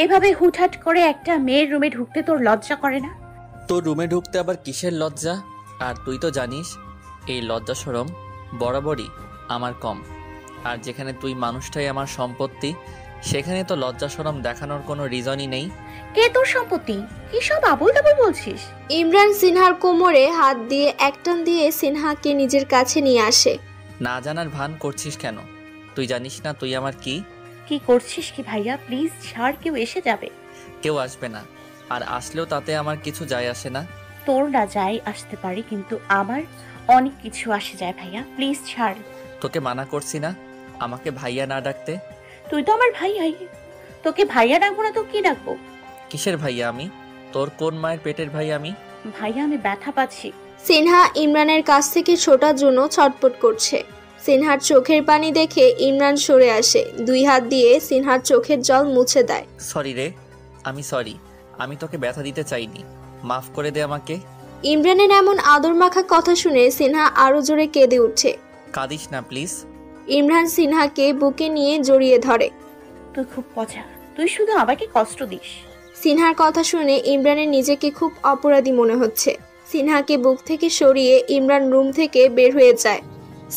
এভাবে হুটহাট করে একটা মেয়ের রুমে ঢুকতে তোর লজ্জা করে না? তোর রুমে ঢুকতে আবার কিসের লজ্জা? আর তুই তো জানিস এই লজ্জা শরম বরাবরই আমার কম। আর যেখানে তুই মানুষটাই আমার সম্পত্তি, সেখানে তো লজ্জা শরম দেখানোর কোনো রিজনই নেই। কে তোর সম্পত্তি? কি সব আবল তাবল বলছিস? ইমরান সিনহার কোমরে হাত দিয়ে একটান দিয়ে সিনহাকে নিজের কাছে নিয়ে আসে। না জানার ভান করছিস কেন? তুই জানিস না তুই আমার কি? কি করছিস কি ভাইয়া? প্লিজ ছাড়, কেউ এসে যাবে। কেউ আসবে না, আর আসলেও তাতে আমার কিছু যায় আসে না। তোর না যাই আসতে পারি, কিন্তু আমার অনেক কিছু আসে যায় ভাইয়া, প্লিজ ছাড়। তোকে মানা করছি না আমাকে ভাইয়া না ডাকতে? তুই তো আমার ভাই। তোকে ভাইয়া ডাকবো না তো কি ডাকবো? কিসের ভাইয়া আমি? তোর কোন মায়ের পেটের ভাই আমি? ভাইয়া আমি ব্যথা পাচ্ছি। সিনহা ইমরানের কাছ থেকে ছোটার জন্য ছটপট করছে। সিনহার চোখের পানি দেখে ইমরান সরে আসে, 2 হাত দিয়ে সিনহার চোখের জল মুছে দেয়। সরি রে, আমি সরি। আমি তোকে ব্যথা দিতে চাইনি, মাফ করে দে আমাকে। ইমরানের এমন আদর মাখা কথা শুনে সিনহা আরো জোরে কেঁদে উঠে। কাঁদিস না প্লিজ। ইমরান সিনহাকে বুকে নিয়ে জড়িয়ে ধরে। তুই খুব পচা, তুই শুধু আমাকে কষ্ট দিস। সিনহার কথা শুনে ইমরানের নিজেকে খুব অপরাধী মনে হচ্ছে। সিনহাকে বুক থেকে সরিয়ে ইমরান রুম থেকে বের হয়ে যায়।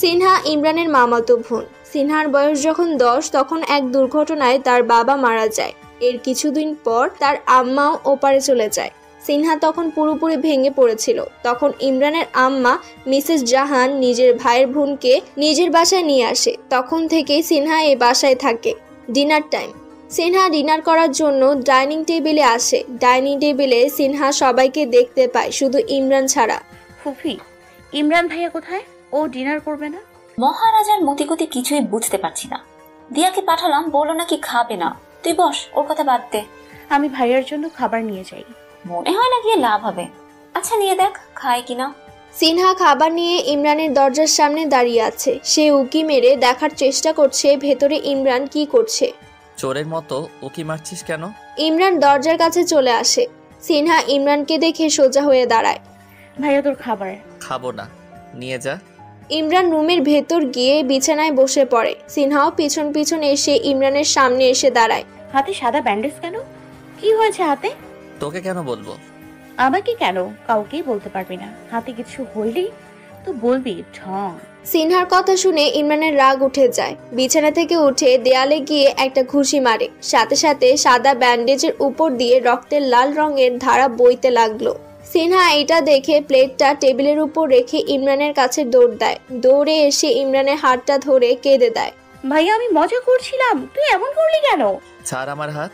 সিনহা ইমরানের মামাতো বোন। সিনহার বয়স যখন 10 তখন এক দুর্ঘটনায় তার বাবা মারা যায়। এর কিছুদিন পর তার আম্মাও ওপারে চলে যায়। সিনহা তখন পুরোপুরি ভেঙে পড়েছিল। তখন ইমরানের আম্মা মিসেস জাহান নিজের ভাইয়ের বোনকে নিজের বাসায় নিয়ে আসে। তখন থেকেই সিনহা এই বাসায় থাকে। Dinner time. সিনহা ডিনার করার জন্য ডাইনিং টেবিলে আসে। ডাইনিং টেবিলে সিনহা সবাইকে দেখতে পায়, শুধু ইমরান ছাড়া। ফুফি, ইমরান ভাইয়া কোথায়? ও ডিনার করবে না? মহারাজার মতিগতি কিছুই বুঝতে পারছি না। দিয়াকে পাঠালাম, বলো নাকি খাবে না। তুই বস, ওর কথা বাদ দে। আমি ভাইয়ার জন্য খাবার নিয়ে যাই। মনে হয় না গিয়ে লাভ হবে। আচ্ছা নিয়ে দেখ খায় কিনা। সিনহা খাবার নিয়ে ইমরানের দরজার সামনে দাঁড়িয়ে আছে। সে উকি মেরে দেখার চেষ্টা করছে ভেতরে ইমরান কি করছে। চোরের মতো উকি মারছিস কেন? ইমরান দরজার কাছে চলে আসে। সিনহা ইমরানকে দেখে সোজা হয়ে দাঁড়ায়। ভাইয়া তোর খাবার। খাবো না, নিয়ে যা। ইমরান রুমের ভেতর গিয়ে বিছানায় বসে পড়ে। সিনহাও পিছন পিছন এসে ইমরানের সামনে এসে দাঁড়ায়। হাতে সাদা ব্যান্ডেজ কেন? কি হয়েছে হাতে? তোকে কেন বলবো? আমাকে কেন? কাউকেই বলতে পারবি না। হাতে কিছু হইলেই তো বলবি। ঢং। সিনহার কথা শুনে ইমরানের রাগ উঠে যায়। বিছানা থেকে উঠে দেয়ালে গিয়ে একটা ঘুষি মারে। সাথে সাথে সাদা ব্যান্ডেজের উপর দিয়ে রক্তের লাল রঙের ধারা বইতে লাগলো। সিনহা এটা দেখে প্লেটটা টেবিলের উপর রেখে ইমরানের কাছে দৌড় দেয়। দৌড়ে এসে ইমরানের হাতটা ধরে কেঁদে দেয়। ভাইয়া আমি মজা করছিলাম, তুই এমন করলি কেন? ছাড় আমার হাত।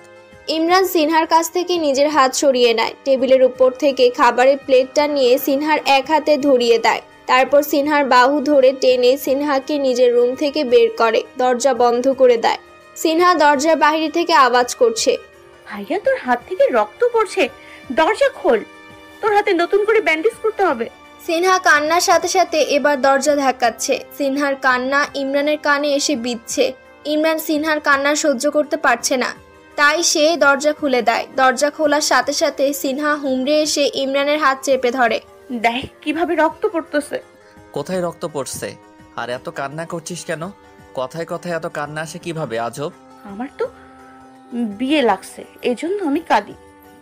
ইমরান সিনহার কাছ থেকে নিজের হাত সরিয়ে নেয়। টেবিলের উপর থেকে খাবারের প্লেটটা নিয়ে সিনহার এক হাতে ধরিয়ে দেয়। তারপর সিনহার বাহু ধরে টেনে সিনহাকে নিজের রুম থেকে বের করে, দরজা বন্ধ করে দেয়। সিনহা দরজার বাইরে থেকে আওয়াজ করছে, ভাইয়া তোর হাত থেকে রক্ত পড়ছে, দরজা খোল, তোর হাতে নতুন করে ব্যান্ডেজ করতে হবে। সিনহা কান্নার সাথে সাথে এবার দরজা ধাক্কাচ্ছে। সিনহার কান্না ইমরানের কানে এসে বিঁধছে। ইমরান সিনহার কান্না সহ্য করতে পারছে না, তাই সে দরজা খুলে দেয়। দরজা খোলার সাথে সাথে সিনহা হুমড়ে এসে ইমরানের হাত চেপে ধরে। দেখ কিভাবে রক্ত পড়তেছে। কোথায় রক্ত পড়ছে? আর এত কান্না করছিস কেন? কথায় কথায় এত কান্না আসে কিভাবে? আজব। আমার তো বিয়ে লাগছে, এজন্য আমি কাঁদি।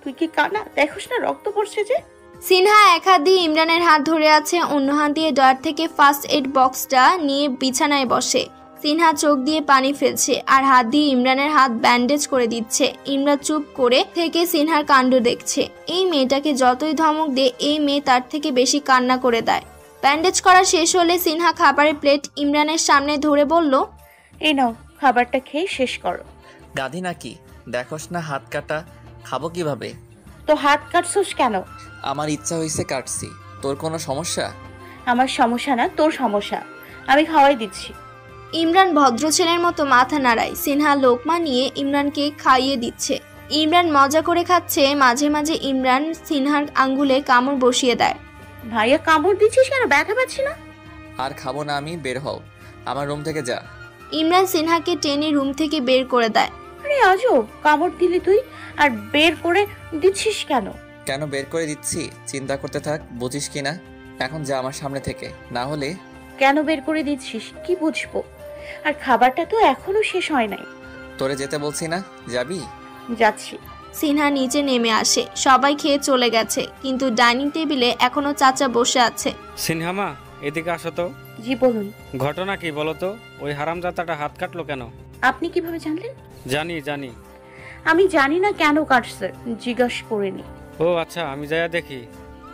তুই কি কানা দেখোস না রক্ত পড়ছে যে? সিনহা এক হাত দিয়ে ইমরানের হাত ধরে আছে, অন্য হাত দিয়ে ডয়ার থেকে ফার্স্ট এড বক্সটা নিয়ে বিছানায় বসে। সিনহা চোখ দিয়ে পানি ফেলছে আর হাত দিয়ে ইমরানের হাত ব্যান্ডেজ করে দিচ্ছে। ইমরান চুপ করে থেকে সিনহার কাণ্ড দেখছে। এই মেয়েটাকে যতই ধমক দে, এই মেয়ে তার থেকে বেশি কান্না করে দেয়। ব্যান্ডেজ করা শেষ হলে সিনহা খাবারের প্লেট ইমরানের সামনে ধরে বলল, এই নাও খাবারটা খেয়ে শেষ করো। গাধি নাকি? দেখোস না হাত কাটা, খাবো কিভাবে? তো হাত কাটছোস কেন? আমার ইচ্ছা হয়েছে কাটছি। তোর কোনো সমস্যা? আমার সমস্যা না, তোর সমস্যা। আমি খাওয়াই দিচ্ছি। ইমরান ভদ্র ছেলের মতো মাথা নাড়ায়। সিনহা লোকমা নিয়ে ইমরানকে খাইয়ে দিচ্ছে। ইমরান মজা করে খাচ্ছে। মাঝে মাঝে ইমরান সিনহার আঙ্গুলে কামড় বসিয়ে দেয়। ভাইয়া কামড় দিচ্ছিস কেন? ব্যথা পাচ্ছি না। আর খাবো না আমি, বের হও আমার রুম থেকে যা। ইমরান সিনহাকে টেনে রুম থেকে বের করে দেয়। আরে আজব, কামড় দিলি তুই আর বের করে দিচ্ছিস কেন? কেন বের করে দিচ্ছি চিন্তা করতে থাক, বুঝিস কিনা? এখন যা আমার সামনে থেকে, না হলে। কেন বের করে দিচ্ছিস কি বুঝবো? আর খাবারটা তো এখনো শেষ হয় নাই। তোরে যেতে বলছি না, যাবি? যাচ্ছি। সিনহা নিচে নেমে আসে। সবাই খেয়ে চলে গেছে, কিন্তু ডাইনিং টেবিলে এখনো চাচা বসে আছে। সিনহামা, এদিকে আসো তো। জি বলুন। ঘটনা কি বলো তো? ওই হারামজাদাটা হাত কাটলো কেন? আপনি কিভাবে জানলেন? জানি। আমি জানি না কেন কাটছে, জিজ্ঞাসা করিনি। ও আচ্ছা, আমি যাইয়া দেখি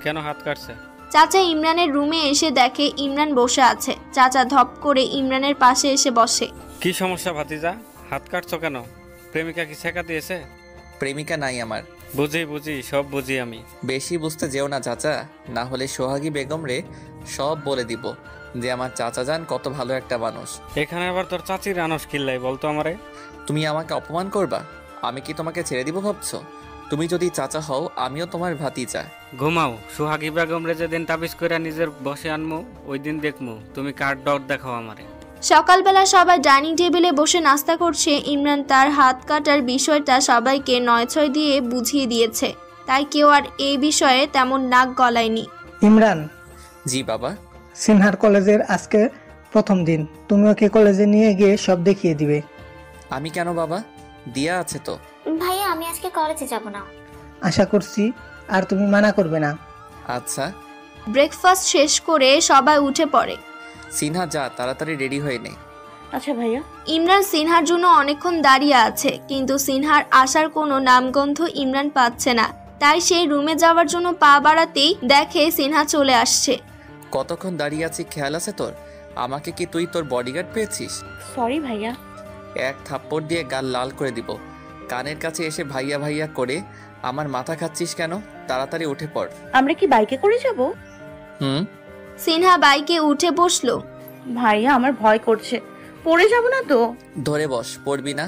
কেন হাত কাটছে। চাচা ইমরানের রুমে এসে দেখে ইমরান বসে আছে। চাচা ধপ করে ইমরানের পাশে এসে বসে। কি সমস্যা ভাতিজা, হাত কাটছো কেন? প্রেমিকা কি শেখা দিয়েছে? প্রেমিকা নাই আমার। বুঝি, সব বুঝি আমি। বেশি বুঝতে যেও না চাচা, না হলে সোহাগী বেগম রে সব বলে দিব যে আমার চাচা যান কত ভালো একটা মানুষ। এখানে আবার তোর চাচির আনস কিল্লাই বলতো আমারে। তুমি আমাকে অপমান করবা? আমি কি তোমাকে ছেড়ে দিব ভাবছো? তুমি যদি চাচা হও আমিও তোমার ভাতিজা। ঘুমাও, সোহাগী বেগম রে যেদিন তাবিজ করে নিজের বসে আনমু ওই দিন দেখমু তুমি কার ডর দেখাও আমারে। সকালবেলা সবাই ডাইনিং টেবিলে বসে নাস্তা করছে। ইমরান তার হাত কাটার বিষয়টা সবাইকে ৯-৬ দিয়ে বুঝিয়ে দিয়েছে, তাই কেউ আর এই বিষয়ে তেমন নাক গলায়নি। ইমরান, জি বাবা। সিনহার কলেজের আজকে প্রথম দিন, তুমি ওকে কলেজে নিয়ে গিয়ে সব দেখিয়ে দিবে। আমি কেন বাবা? দিয়া আছে তো। ভাইয়া আমি আজকে কলেজে যাব না। আশা করছি আর তুমি মানা করবে না। আচ্ছা। ব্রেকফাস্ট শেষ করে সবাই উঠে পড়ে। সিনহা যা, তাড়াতাড়ি রেডি হয়ে নে। আচ্ছা ভাইয়া। ইমরান সিনহার জন্য অনেকক্ষণ দাঁড়িয়ে আছে, কিন্তু সিনহার আসার কোনো নামগন্ধ ইমরান পাচ্ছে না। তাই সে রুমে যাওয়ার জন্য পা বাড়াতেই দেখে সিনহা চলে আসছে। কতক্ষণ দাঁড়িয়ে আছি খেয়াল আছে তোর? আমাকে কি তুই তোর বডিগার্ড পেয়েছিস? সরি ভাইয়া। এক থাপ্পড় দিয়ে গাল লাল করে দিব। কানের কাছে এসে ভাইয়া ভাইয়া করে আমার মাথা খাচ্ছিস কেন? তাড়াতাড়ি উঠে পড়। আমরা কি বাইকে করে যাব? হুম। সিনহা বাইকে উঠে বসলো। ভাইয়া আমার ভয় করছে, পড়ে যাব না তো? ধরে বস, পড়বি না।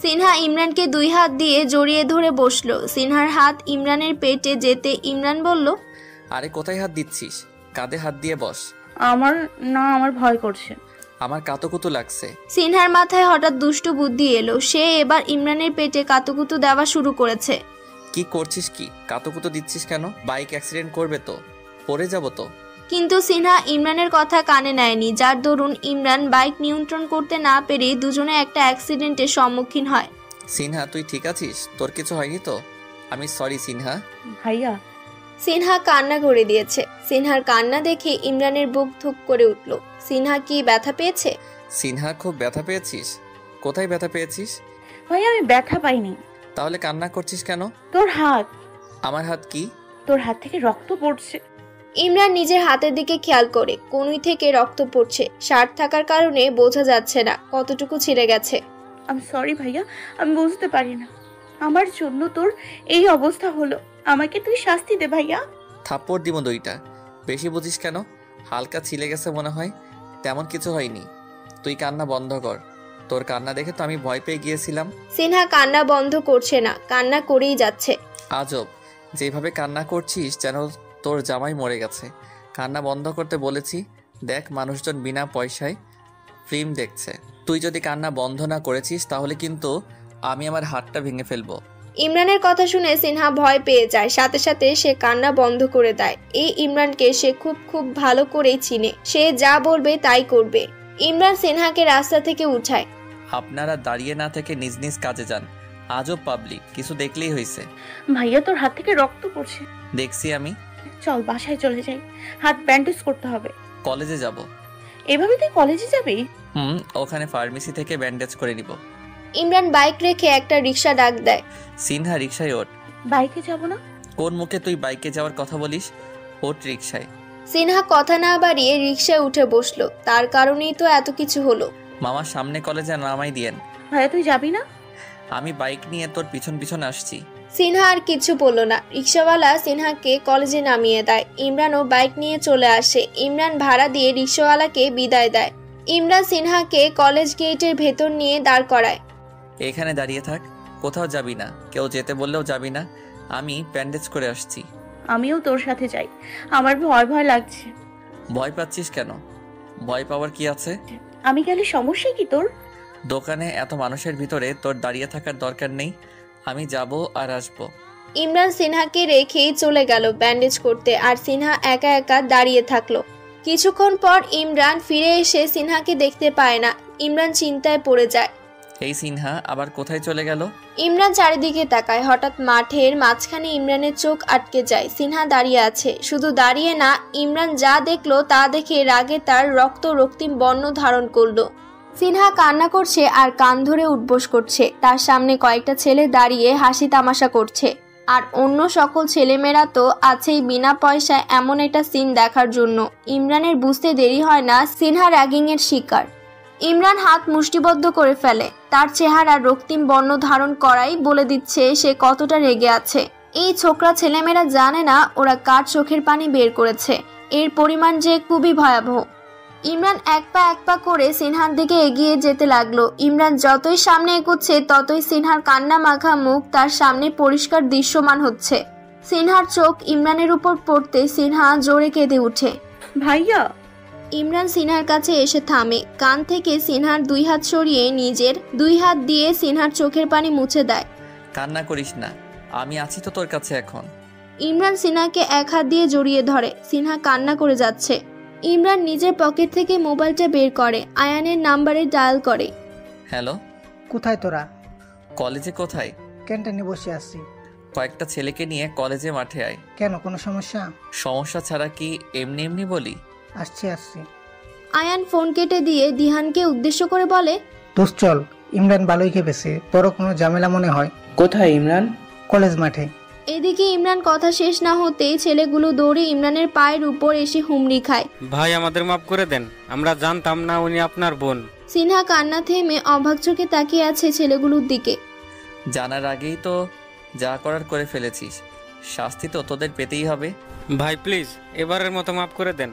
সিনহা ইমরানকে 2 হাত দিয়ে জড়িয়ে ধরে বসলো। সিনহার হাত ইমরানের পেটে যেতে ইমরান বলল, আরে কোথায় হাত দিচ্ছিস? কাঁধে হাত দিয়ে বস। আমার ভয় করছে। আমার কাতুকুতু লাগছে। সিনহার মাথায় হঠাৎ দুষ্টু বুদ্ধি এলো। সে এবার ইমরানের পেটে কাতুকুতু দেওয়া শুরু করেছে। কি করছিস কি? কাতুকুতু দিচ্ছিস কেন? বাইক অ্যাক্সিডেন্ট করবে তো, পড়ে যাব তো। কিন্তু সিনহা ইমরানের কথা কানে নেয়নি, যার দরুন ইমরান বাইক নিয়ন্ত্রণ করতে না পেরে দুজনে একটা অ্যাক্সিডেন্টের সম্মুখীন হয়। সিনহা তুই ঠিক আছিস? তোর কিছু হয়নি তো? আমি সরি সিনহা। ভাইয়া। সিনহা কান্না করে দিয়েছে। সিনহার কান্না দেখে ইমরানের বুক ধুক করে উঠল। সিনহা কি ব্যথা পেয়েছে? সিনহা খুব ব্যথা পেয়েছিস? কোথায় ব্যথা পেয়েছিস? ভাইয়া আমি ব্যথা পাইনি। তাহলে কান্না করছিস কেন? তোর হাত। আমার হাত কি? তোর হাত থেকে রক্ত পড়ছে। ইমরান নিজের হাতের দিকে খেয়াল করে, কনুই থেকে রক্ত পড়ছে। শার্ট থাকার কারণে বোঝা যাচ্ছে না কতটুকু ছিঁড়ে গেছে। আমি সরি ভাইয়া, আমি বুঝতে পারি না। আমার জন্য তোর এই অবস্থা হলো, আমাকে তুই শাস্তি দে ভাইয়া। থাপ্পড় দিব 2টা। বেশি বুঝিস কেন? হালকা ছিলে গেছে মনে হয়, তেমন কিছু হয়নি। তুই কান্না বন্ধ কর। তোর কান্না দেখে তো আমি ভয় পেয়ে গিয়েছিলাম। সিনহা কান্না বন্ধ করছে না, কান্না করেই যাচ্ছে। আজব, যেভাবে কান্না করছিস যেন তোর জামাই মরে গেছে। কান্না বন্ধ করতে বলেছি। দেখ মানুষজন বিনা পয়সায় ফিল্ম দেখছে। তুই যদি কান্না বন্ধ না করেছিস তাহলে কিন্তু আমি আমার হাতটা ভেঙে ফেলবো। ইমরানের কথা শুনে সিনহা ভয় পেয়ে যায়। সাথে সাথে সে কান্না বন্ধ করে দেয়। এই ইমরানকে সে খুব ভালো করেই চিনে। সে যা বলবে তাই করবে। ইমরান সিনহাকে রাস্তা থেকে উঠায়। আপনারা দাঁড়িয়ে না থেকে নিজ নিজ কাজে যান। আজব পাবলিক, কিছু দেখলেই হয়েছে। ভাইয়া তোর হাত থেকে রক্ত পড়ছে। দেখছি আমি। চল বাসায় চলে যাই, হাত ব্যান্ডেজ করতে হবে। কলেজে যাব। এভাবে তুই কলেজে যাবি? ওখানে ফার্মেসি থেকে ব্যান্ডেজ করে নিব। ইমরান বাইক রেখে একটা রিকশা ডাক দেয়। সিনহা রিকশায় ওঠ। বাইকে যাব না। কোন মুখে তুই বাইকে যাওয়ার কথা বলিস? ওঠ রিকশায়। সিনহা কথা না বাড়িয়ে রিকশায় উঠে বসলো। তার কারণেই তো এত কিছু হলো। মামার সামনে কলেজে নামাই দিয়েন। ভাইয়া তুই যাবি না? আমি বাইক নিয়ে তোর পিছন পিছন আসছি। সিনহা আর কিছু বলল না। রিকশাওয়ালা সিনহাকে কলেজে নামিয়ে দেয়। ইমরানও বাইক নিয়ে চলে আসে। ইমরান ভাড়া দিয়ে রিকশাওয়ালাকে বিদায় দেয়। ইমরান সিনহাকে কলেজ গেটের ভেতর নিয়ে দাঁড় করায়। এখানে দাঁড়িয়ে থাক, কোথাও যাবি না। কেউ যেতে বললেও যাবি না। আমি ব্যান্ডেজ করে আসছি। আমিও তোর সাথে যাই, আমার ভয় ভয় লাগছে। ভয় পাচ্ছিস কেন? ভয় পাওয়ার কি আছে? আমি গেলে সমস্যা কি তোর? দোকানে এত মানুষের ভিতরে তোর দাঁড়িয়ে থাকার দরকার নেই। আমি যাব আর আসবো। ইমরান সিনহাকে রেখেই চলে গেল ব্যান্ডেজ করতে। আর সিনহা একা একা দাঁড়িয়ে থাকলো। কিছুক্ষণ পর ইমরান ফিরে এসে সিনহাকে দেখতে পায় না। ইমরান চিন্তায় পড়ে যায়। এই সিনহা আবার কোথায় চলে গেল? ইমরান চারিদিকে তাকায়। হঠাৎ মাঠের মাঝখানে ইমরানের চোখ আটকে যায়। সিনহা দাঁড়িয়ে আছে। শুধু দাঁড়িয়ে না, ইমরান যা দেখলো তা দেখে রাগে তার রক্তিম বর্ণ ধারণ করলো। সিনহা কান্না করছে আর কান ধরে উঠবোস করছে। তার সামনে কয়েকটা ছেলে দাঁড়িয়ে হাসি তামাশা করছে, আর অন্য সকল ছেলেমেয়েরা তো আছেই বিনা পয়সায় এমন একটা সিন দেখার জন্য। ইমরানের বুঝতে দেরি হয় না সিনহা র্যাগিংয়ের শিকার। ইমরান হাত মুষ্টিবদ্ধ করে ফেলে। তার চেহারা রক্তিম বর্ণ ধারণ করাই বলে দিচ্ছে সে কতটা রেগে আছে। এই ছোকরা ছেলেমেয়েরা জানে না ওরা কার চোখের পানি বের করেছে, এর পরিমাণ যে খুবই ভয়াবহ। ইমরান এক পা করে সিনহার দিকে এগিয়ে যেতে লাগলো। ইমরান যতই সামনে এগোচ্ছে ততই সিনহার কান্না মাখা মুখ তার সামনে পরিষ্কার দৃশ্যমান হচ্ছে। সিনহার চোখ ইমরানের উপর পড়তে সিনহা জোরে কেঁদে উঠে। ভাইয়া। ইমরান সিনহার কাছে এসে থামে। কান থেকে সিনহার 2 হাত সরিয়ে নিজের 2 হাত দিয়ে সিনহার চোখের পানি মুছে দেয়। কান্না করিস না, আমি আছি তো তোর কাছে এখন। ইমরান সিনহাকে 1 হাত দিয়ে জড়িয়ে ধরে। সিনহা কান্না করে যাচ্ছে। ইমরান নিজের পকেট থেকে মোবাইলটা বের করে আয়ানের নাম্বারে ডায়াল করে। হ্যালো। কোথায় তোরা? কলেজে। কোথায়? ক্যান্টিনে বসে আছি। কয়েকটা ছেলেকে নিয়ে কলেজে মাঠে আয়। কেন, কোনো সমস্যা? সমস্যা ছাড়া কি এমনি এমনি বলি? আসছি। আয়ান ফোন কেটে দিয়ে দিহানকে উদ্দেশ্য করে বলে, দোস্ত চল, ইমরান ভালোই খেপেছে, বড় কোনো ঝামেলা মনে হয়। কোথায় ইমরান? কলেজ মাঠে। এদিকে ইমরান কথা শেষ না হতেই ছেলেগুলো দৌড়ে ইমরানের পায়ের উপর এসে হুমড়ি খায়। ভাই আমাদের মাফ করে দেন, আমরা জানতাম না উনি আপনার বোন। সিনহা কান্না থেমে অবাক চোখে তাকিয়ে আছে ছেলেগুলোর দিকে। জানার আগেই তো যা করার করে ফেলেছিস, শাস্তি তো তোদের পেতেই হবে। ভাই প্লিজ এবারের মতো মাফ করে দেন,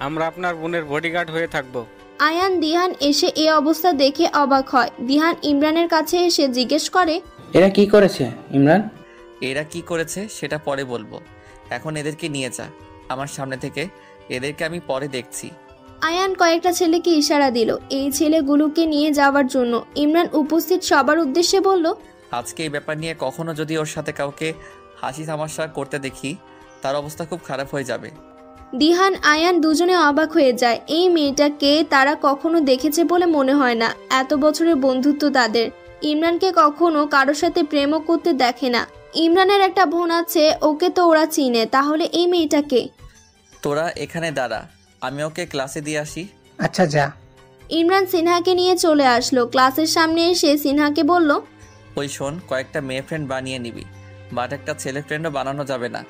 আমরা আপনার বোনের বডিগার্ড হয়ে থাকবো। আয়ান দিহান এসে এই অবস্থা দেখে অবাক হয়। দিহান ইমরানের কাছে এসে জিজ্ঞেস করে, এরা কি করেছে ইমরান? এরা কি করেছে সেটা পরে বলবো, এখন এদেরকে নিয়ে যা আমার সামনে থেকে, এদেরকে আমি পরে দেখছি। আয়ান কয়েকটা ছেলেকে ইশারা দিল এই ছেলেগুলোকে নিয়ে যাওয়ার জন্য। ইমরান উপস্থিত সবার উদ্দেশ্যে বলল, আজকে এই ব্যাপার নিয়ে কখনো যদি ওর সাথে কাউকে হাসি তামাশা করতে দেখি, তার অবস্থা খুব খারাপ হয়ে যাবে। দিহান আয়ান দুজনে অবাক হয়ে যায়। এই মেয়েটাকে তারা কখনো দেখেছে বলে মনে হয় না। এত বছরের বন্ধুত্ব তাদের। ইমরানকে কখনো কারোর সাথে প্রেমও করতে দেখে না। ইমরানের একটা বোন আছে, ওকে তো ওরা চিনে, তাহলে এই মেয়েটাকে? তোরা এখানে দাঁড়া, আমি ওকে ক্লাসে দিয়ে আসি। আচ্ছা যা। ইমরান সিনহাকে নিয়ে চলে আসলো। ক্লাসের সামনে এসে সিনহাকে বলল, ওই শোন, কয়েকটা মেয়ে ফ্রেন্ড বানিয়ে নিবি, বাট একটা ছেলে ফ্রেন্ডও বানানো যাবে না।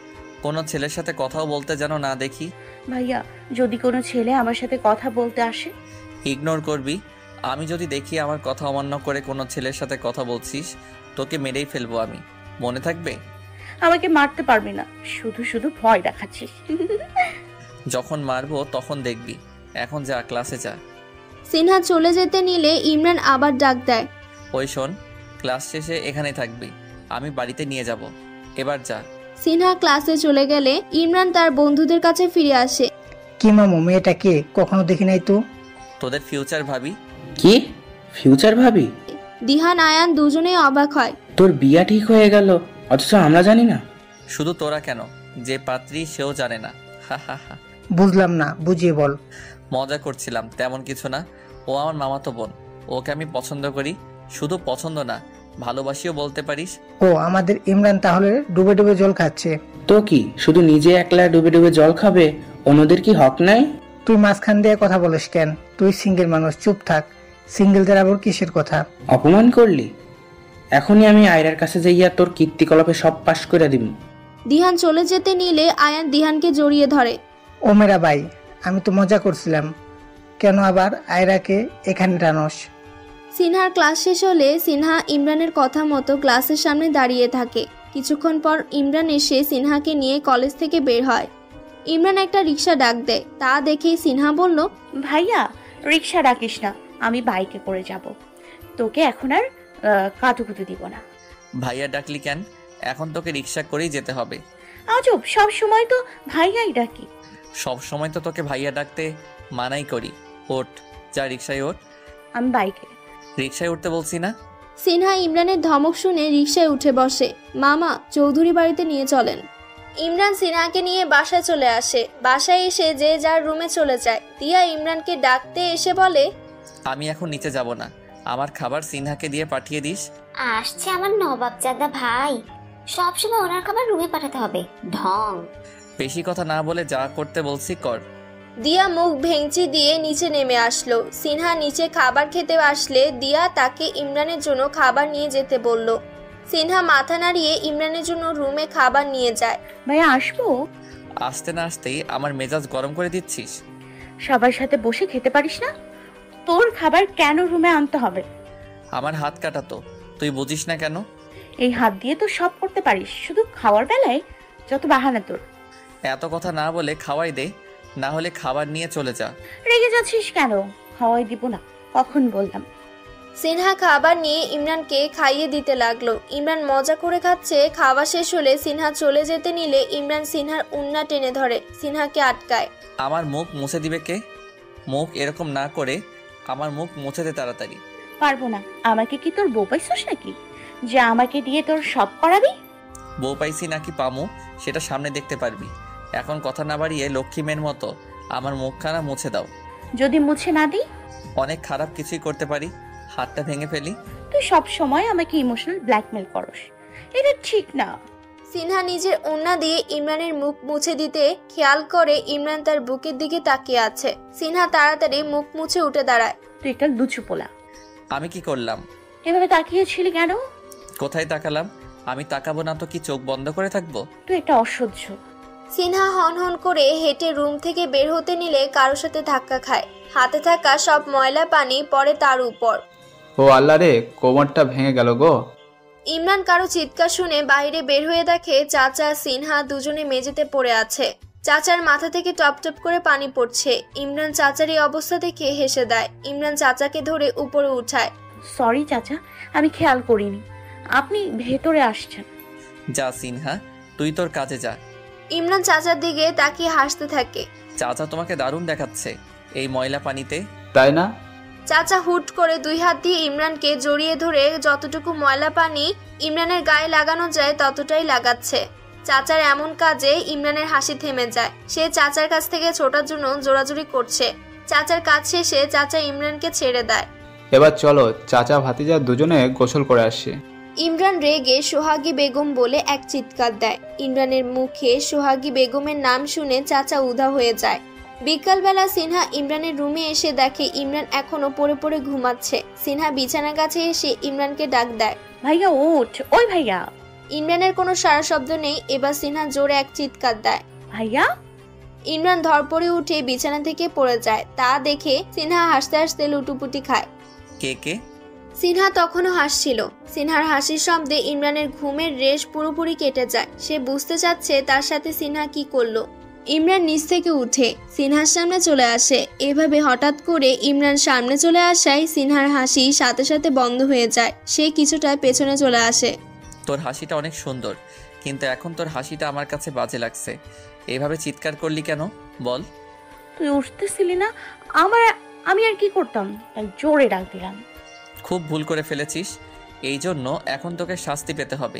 কোনো ছেলের সাথে কথাও বলতে যেন না দেখি। ভাইয়া, যদি কোনো ছেলে আমার সাথে কথা বলতে আসে? ইগনোর করবি। আমি যদি দেখি আমার কথা অমান্য করে কোনো ছেলের সাথে কথা বলছিস, তোকে মেরেই ফেলবো আমি, মনে থাকবে। আমাকে মারতে পারবি না, শুধু শুধু ভয় দেখাচ্ছিস। যখন মারবো তখন দেখবি, এখন যা, ক্লাসে যা। সিনহা চলে যেতে নিলে ইমরান আবার ডাক দেয়, ওই শোন, ক্লাস শেষে এখানেই থাকবি, আমি বাড়িতে নিয়ে যাব, এবার যা। সিনহা ক্লাসে চলে গেলে ইমরান তার বন্ধুদের কাছে ফিরে আসে। কি মামু, মেয়েটা কে? কখনো দেখি নাই তো। তোদের ফিউচার ভাবি। কি ফিউচার ভাবি? দিহান আয়ান দুজনেই অবাক হয়। তোর বিয়া ঠিক হয়ে গেল, অথচ আমরা জানি না। শুধু তোরা কেন, যে পাত্রী সেও জানে না। হা হা হা। বুঝলাম না, বুঝিয়ে বল। মজা করছিলাম, তেমন কিছু না। ও আমার মামাতো বোন, ওকে আমি পছন্দ করি। শুধু পছন্দ না, ভালোবাসিও বলতে পারিস। ও, আমাদের ইমরান তাহলে ডুবে ডুবে জল খাচ্ছে। তো কি শুধু নিজে একলা ডুবে ডুবে জল খাবে, অন্যদের কি হক নাই? তুই মাঝখান দিয়ে কথা বলিস কেন? তুই সিঙ্গেল মানুষ, চুপ থাক। সিঙ্গেলদের আবার কিসের কথা? অপমান করলি? এখনই আমি আয়রার কাছে যাইয়া তোর কীর্তিকলাপে সব পাশ করে দিব। দিহান চলে যেতে নিলে আয়ান দিহানকে জড়িয়ে ধরে। ও মেরা ভাই, আমি তো মজা করছিলাম, কেন আবার আয়রাকে এখানে টানস? সিনহার ক্লাস শেষ হলে সিনহা ইমরানের কথা মতো ক্লাসের সামনে দাঁড়িয়ে থাকে। কিছুক্ষণ পর ইমরান এসে সিনহাকে নিয়ে কলেজ থেকে বের হয়। ইমরান একটা রিক্সা ডাক দেয়, তা দেখেই সিনহা বলল, ভাইয়া, রিক্সা ডাকিস না, আমি বাইকে করে যাব। তোকে এখন আর কাতুকুতু দিব না। ভাইয়া ডাকলি কেন? এখন তোকে রিক্সা করেই যেতে হবে। আজব, সব সময় তো ভাইয়াই ডাকি। সব সময় তো তোকে ভাইয়া ডাকতে মানাই করি। ওঠ, যা রিক্সায় ওঠ। আমি বাইকে। রিক্সায় উঠতে বলছি না? সিনহা ইমরানের ধমক শুনে রিকশায় উঠে বসে। মামা, চৌধুরী বাড়িতে নিয়ে চলেন। ইমরান সিনহাকে নিয়ে বাসায় চলে আসে। বাসায় এসে যে যার রুমে চলে যায়। দিয়া ইমরানকে ডাকতে এসে বলে, আমি এখন নিচে যাব না, আমার খাবার সিনহাকে দিয়ে পাঠিয়ে দিস। আসছে আমার নবাবজাদা ভাই, সবসময় ওনার খাবার রুমে পাঠাতে হবে, ঢং। বেশি কথা না বলে যা করতে বলছি কর। দিয়া মুখ ভেঙচি দিয়ে নিচে নেমে আসলো। সিনহা নিচে খাবার খেতে আসলে দিয়া তাকে ইমরানের জন্য খাবার নিয়ে যেতে বলল। সিনহা মাথা নাড়িয়ে ইমরানের জন্য রুমে খাবার নিয়ে যায়। ভাইয়া আসবো? আসতে না আসতেই আমার মেজাজ গরম করে দিচ্ছিস। সবার সাথে বসে খেতে পারিস না? তোর খাবার কেন রুমে আনতে হবে? আমার হাত কাটা তো, তুই বুঝিস না কেন? এই হাত দিয়ে তো সব করতে পারিস, শুধু খাওয়ার বেলায় যত বাহানা তোর। এত কথা না বলে খাওয়াই দে, না হলে খাবার নিয়ে চলে যা। রেগে যাচ্ছিস কেন? খাওয়াই দিব না, কখন বললাম? সিনহা খাবার নিয়ে ইমরানকে খাইয়ে দিতে লাগলো। ইমরান মজা করে খাচ্ছে। খাওয়া শেষ হলে সিনহা চলে যেতে নিলে ইমরান সিনহার উন্না টেনে ধরে, সিনহাকে আটকায়। আমার মুখ মুছে দিবে কে? মুখ এরকম না করে আমার মুখ মুছে দে তাড়াতাড়ি। পারবো না। আমাকে কি তোর বউ পাইছিস নাকি যে আমাকে দিয়ে তোর সব করাবি? বউ পাইছি নাকি পামু সেটা সামনে দেখতে পারবি। এখন কথা না বাড়িয়ে লক্ষ্মী মেয়ের মতো আমার মুখখানা মুছে দাও। যদি মুছে না দিই? অনেক খারাপ কিছুই করতে পারি, হাতটা ভেঙে ফেলি। তুই সব সময় আমাকে ইমোশনাল ব্ল্যাকমেল করস, এটা ঠিক না। সিনহা নিজের ওড়না দিয়ে ইমরানের মুখ মুছে দিতে খেয়াল করে ইমরান তার বুকের দিকে তাকিয়ে আছে। সিনহা তাড়াতাড়ি মুখ মুছে উঠে দাঁড়ায়। তুই একটা লুচু পোলা। আমি কি করলাম? এভাবে তাকিয়েছিলি কেন? কোথায় তাকালাম? আমি তাকাবো না তো কি চোখ বন্ধ করে থাকবো? তুই একটা অসহ্য। সিনহা হন হন করে হেঁটে রুম থেকে বের হতে নিলে কারোর সাথে ধাক্কা খায়। হাতে থাকা সব ময়লা পানি পড়ে তার উপর। ও আল্লাহ রে, কোমরটা ভেঙে গেল গো। ইমরান কারো চিৎকার শুনে বাইরে বের হয়ে দেখে চাচা সিনহা দুজনে মেঝেতে পড়ে আছে। চাচার মাথা থেকে টপ টপ করে পানি পড়ছে। ইমরান চাচার এই অবস্থা দেখে হেসে দেয়। ইমরান চাচাকে ধরে উপরে উঠায়। সরি চাচা, আমি খেয়াল করিনি, আপনি ভেতরে আসছেন। যা সিনহা, তুই তোর কাজে যা। ইমরান চাচার দিকে তাকিয়ে হাসতে থাকে। চাচা তোমাকে দারুণ দেখাচ্ছে এই ময়লা পানিতে, তাই না? চাচা হুট করে দুই হাত দিয়ে ইমরানকে জড়িয়ে ধরে যতটুকু ময়লা পানি ইমরানের গায়ে লাগানো যায় ততটাই লাগাচ্ছে। চাচার এমন কাজে ইমরানের হাসি থেমে যায়। সে চাচার কাছ থেকে ছোটার জন্য জোরাজুরি করছে। চাচার কাজ শেষে চাচা ইমরানকে ছেড়ে দেয়। এবার চলো, চাচা ভাতিজা দুজনে গোসল করে আসি। ইমরান রেগে সোহাগী বেগম বলে এক চিৎকার দেয়। ইমরানের মুখে সোহাগী বেগমের নাম শুনে চাচা উধাও হয়ে যায়। বিকালবেলা সিনহা ইমরানের রুমে এসে দেখে ইমরান এখনো পড়ে পড়ে ঘুমাচ্ছে। সিনহা বিছানার কাছে এসে ইমরানকে ডাক দেয়। ভাইয়া ওঠ, ওই ভাইয়া। ইমরানের কোনো সারা শব্দ নেই। এবার সিনহা জোরে এক চিৎকার দেয়, ভাইয়া। ইমরান ধরপড়ে উঠে বিছানা থেকে পড়ে যায়। তা দেখে সিনহা হাসতে হাসতে লুটুপুটি খায়। কে কে? সিনহা তখনও হাসছিল। সিনহার হাসির শব্দে ইমরানের ঘুমের রেশ পুরোপুরি কেটে যায়। সে বুঝতে চাচ্ছে তার সাথে সিনহা কি করলো। ইমরান নিচ থেকে উঠে সিনহার সামনে চলে আসে। এভাবে হঠাৎ করে ইমরান সামনে চলে আসায় সিনহার হাসি সাথে সাথে বন্ধ হয়ে যায়। সে কিছুটা পেছনে চলে আসে। তোর হাসিটা অনেক সুন্দর, কিন্তু এখন তোর হাসিটা আমার কাছে বাজে লাগছে। এইভাবে চিৎকার করলি কেন বল? তুই উঠতেছিলি না, আমি আর কি করতাম, তাই জোরে ডাক দিলাম। খুব ভুল করে ফেলেছিস, এই জন্য এখন তোকে শাস্তি পেতে হবে।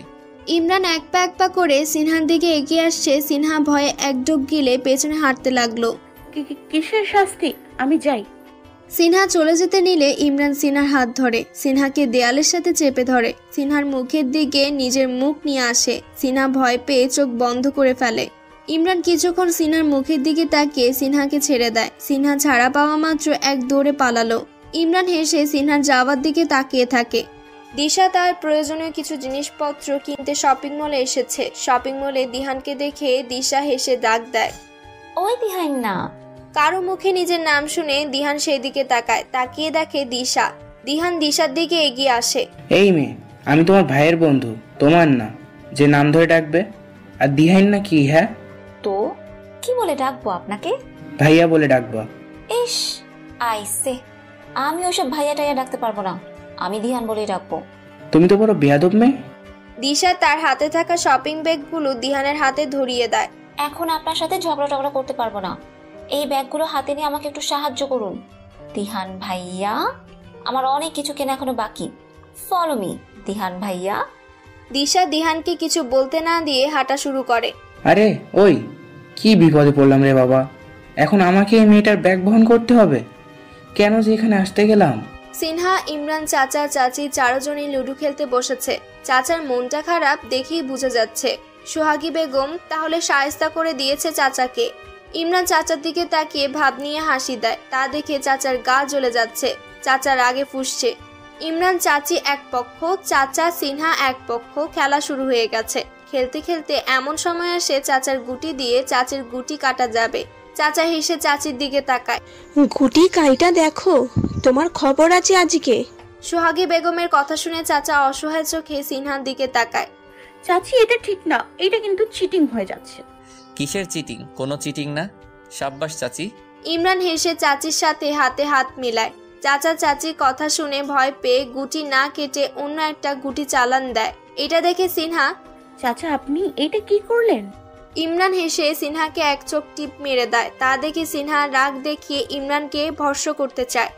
ইমরান এক পা করে সিনহার দিকে এগিয়ে আসছে। সিনহা ভয়ে এক ডুব গিলে পেছনে হাঁটতে লাগলো। কিসের শাস্তি? আমি যাই। সিনহা চলে যেতে নিলে ইমরান সিনহার হাত ধরে সিনহাকে দেয়ালের সাথে চেপে ধরে। সিনহার মুখের দিকে নিজের মুখ নিয়ে আসে। সিনহা ভয় পেয়ে চোখ বন্ধ করে ফেলে। ইমরান কিছুক্ষণ সিনহার মুখের দিকে তাকিয়ে সিনহাকে ছেড়ে দেয়। সিনহা ছাড়া পাওয়া মাত্র এক দৌড়ে পালালো। ইমরান হেসে সিনহার যাওয়ার দিকে তাকিয়ে থাকে। দিশা তার প্রয়োজনীয় কিছু জিনিসপত্র কিনতে শপিং মলে এসেছে। শপিং মলে দিহানকে দেখে দিশা হেসে ডাক দেয়, ওই দিহান না। কারো মুখে নিজের নাম শুনে দিহান সেই দিকে তাকায়। তাকিয়ে দেখে দিশা। দিহান দিশার দিকে এগিয়ে আসে। এই মেয়ে, আমি তোমার ভাইয়ের বন্ধু, তোমার না, যে নাম ধরে ডাকবে। আর দিহাইন না কি? হ্যাঁ, তো কি বলে ডাকবো আপনাকে? ভাইয়া বলে ডাকবো। ইস আইসে, আমি ওসব ভাইয়া টাইয়া ডাকতে পারবো না, আমি দিহান বলেই ডাকবো। তুমি তো বড় বেয়াদব মেয়ে। দিশা তার হাতে থাকা শপিং ব্যাগগুলো দিহানের হাতে ধরিয়ে দেয়। এখন আপনার সাথে ঝগড়া টগড়া করতে পারবো না। এই ব্যাগগুলো হাতে নিয়ে আমাকে একটু সাহায্য করুন দিহান ভাইয়া। আমার অনেক কিছু কেনা এখনো বাকি। ফলো মি দিহান ভাইয়া। দিশা দিহানকে কিছু বলতে না দিয়ে হাঁটা শুরু করে। আরে ওই, কি বিপদে পড়লাম রে বাবা। এখন আমাকে এই মেয়েটার ব্যাগ বহন করতে হবে। কেন যে এখানে আসতে গেলাম? সিনহা, ইমরান, চাচা, চাচি চারজনই লুডো খেলতে বসেছে। চাচার মনটা খারাপ দেখেই বোঝা যাচ্ছে। সোহাগী বেগম তাহলে শায়েস্তা করে দিয়েছে চাচাকে। ইমরান চাচার দিকে তাকিয়ে ভাব নিয়ে হাসি দেয়। তা দেখে চাচার গা জ্বলে যাচ্ছে। চাচা রাগে ফুঁসছে। ইমরান চাচি এক পক্ষ, চাচা সিনহা এক পক্ষ। খেলা শুরু হয়ে গেছে। খেলতে খেলতে এমন সময় আসে চাচার গুটি দিয়ে চাচির গুটি কাটা যাবে। চাচা হেসে চাচির দিকে তাকায়। গুটি কাইটা দেখো, তোমার খবর আছে আজকে। সোহাগী বেগমের কথা শুনে চাচা অসহায় চোখে সিনহার দিকে তাকায়। চাচি এটা ঠিক না, এটা কিন্তু চিটিং হয়ে যাচ্ছে। কিসের চিটিং? কোনো চিটিং না। সাব্বাস চাচি। ইমরান হেসে চাচির সাথে হাতে হাত মিলায়। চাচা চাচির কথা শুনে ভয় পেয়ে গুটি না কেটে অন্য একটা গুটি চালান দেয়। এটা দেখে সিনহা, চাচা আপনি এটা কি করলেন? ইমরান হেসে সিনহাকে এক চোখ টিপ মেরে দেয়। তা দেখে সিনহা রাগ দেখিয়ে ইমরানকে ভর্ৎস করতে চায়।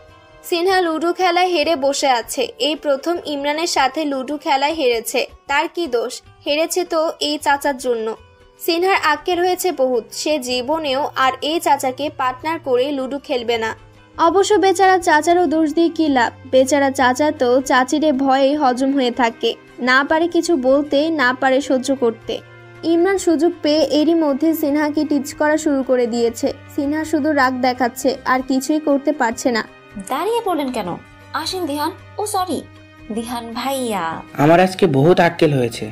সিনহা লুডো খেলায় হেরে বসে আছে। এই প্রথম ইমরানের সাথে লুডো খেলায় হেরেছে। তার কি দোষ? হেরেছে তো এই চাচার জন্য। সিনহার আক্কেল হয়েছে বহুত। সে জীবনেও আর এই চাচাকে পার্টনার করে লুডো খেলবে না। অবশ্য বেচারা চাচারও দোষ দিয়ে কি লাভ? বেচারা চাচা তো চাচিরে ভয়ে হজম হয়ে থাকে। না পারে কিছু বলতে, না পারে সহ্য করতে। ইমরান সুযোগ পেয়ে এরই মধ্যে সিনহাকে টিচ করা শুরু করে দিয়েছে। সিনহা শুধু রাগ দেখাচ্ছে, আর কিছুই করতে পারছে না। দাঁড়িয়ে পড়লেন কেন? আসেন দিহান। ও সরি দিহান ভাইয়া। আমার আজকে বহুত আক্কেল হয়েছে।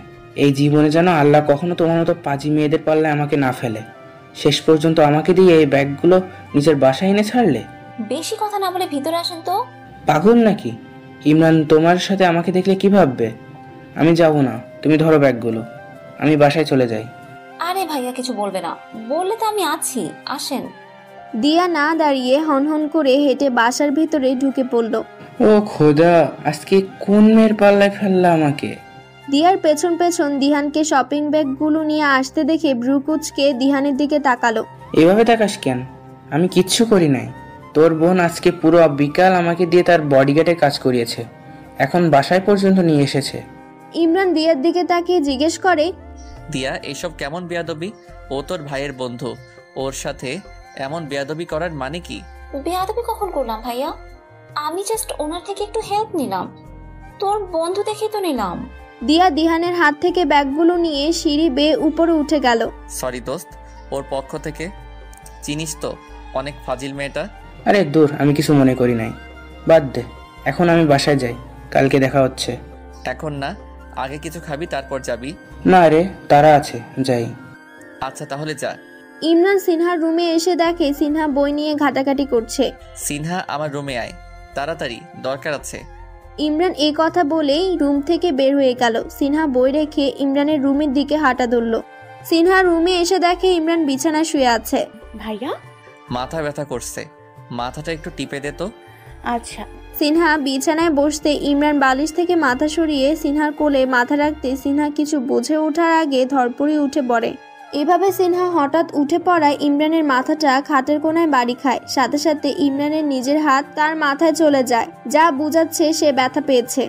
এই জীবনে যেন আল্লাহ কখনো তোমার মতো পাজি মেয়েদের পাল্লায় আমাকে না ফেলে। শেষ পর্যন্ত আমাকে দিয়ে এই ব্যাগগুলো নিজের বাসায় এনে ছাড়লে। বেশি কথা না বলে ভিতরে আসেন তো। পাগল নাকি? ইমরান তোমার সাথে আমাকে দেখলে কি ভাববে? আমি যাব না, তুমি ধরো ব্যাগগুলো, আমি বাসায় চলে যাই। আরে ভাইয়া কিছু বলবে না, বললে তো আমি আছি, আসেন। দিয়া না দাঁড়িয়ে হনহন করে হেঁটে বাসার ভিতরে ঢুকে পড়ল। ও খোদা, আজকে কোন মেয়ের পাল্লায় ফেললা আমাকে? দিয়ার পেছন পেছন দিহানকে শপিং ব্যাগগুলো নিয়ে আসতে দেখে ব্রুকুচকে দিহানের দিকে তাকালো। এভাবে তাকাস কেন? আমি কিচ্ছু করি নাই। তোর বোন আজকে পুরো বিকাল আমাকে দিয়ে তার বডিগার্ডের কাজ করিয়েছে, এখন বাসায় পর্যন্ত নিয়ে এসেছে। ইমরান দিয়ার দিকে তাকিয়ে জিজ্ঞেস করে, দিয়া এসব কেমন বেয়াদবি? ও তোর ভাইয়ের বন্ধু, ওর সাথে এমন বেয়াদবি করার মানে কি? বেয়াদবি কখন করলাম ভাইয়া? আমি জাস্ট ওনার থেকে একটু হেল্প নিলাম। তোর বন্ধু দেখেই তো নিলাম। দিয়া দিহানের হাত থেকে ব্যাগগুলো নিয়ে সিঁড়ি বেয়ে উপরে উঠে গেল। সরি দোস্ত, ওর পক্ষ থেকে। চিনিস তো অনেক ফাজিল মেয়েটা। আরে দূর, আমি কিছু মনে করি নাই, বাদ দে। এখন আমি বাসায় যাই, কালকে দেখা হচ্ছে। এখন না, আগে কিছু খাবি তারপর যাবি। না রে, তারা আছে, যাই। আচ্ছা তাহলে যা। ইমরান সিনহার রুমে এসে দেখে সিনহা বই নিয়ে ঘাটাঘাটি করছে। সিনহা আমার রুমে আয়, তাড়াতাড়ি, দরকার আছে। ইমরান এই কথা বলেই রুম থেকে বের হয়ে গেল। সিনহা বই রেখে ইমরানের রুমের দিকে হাঁটা ধরল। সিনহা রুমে এসে দেখে ইমরান বিছানায় শুয়ে আছে। ভাইয়া, মাথা ব্যথা করছে, মাথাটা একটু টিপে দে তো। আচ্ছা। সিনহা বিছানায় বসতে ইমরান বালিশ থেকে মাথা সরিয়ে সিনহার কোলে মাথা রাখতে সিনহা কিছু বুঝে ওঠার আগে ধরপড়ি উঠে পড়ে। এভাবে সিনহা হঠাৎ উঠে পড়ায় ইমরানের মাথাটা খাটের কোনায় বাড়ি খায়। সাথে সাথে ইমরানের নিজের হাত তার মাথায় চলে যায়, যা বুঝাচ্ছে সে ব্যথা পেয়েছে।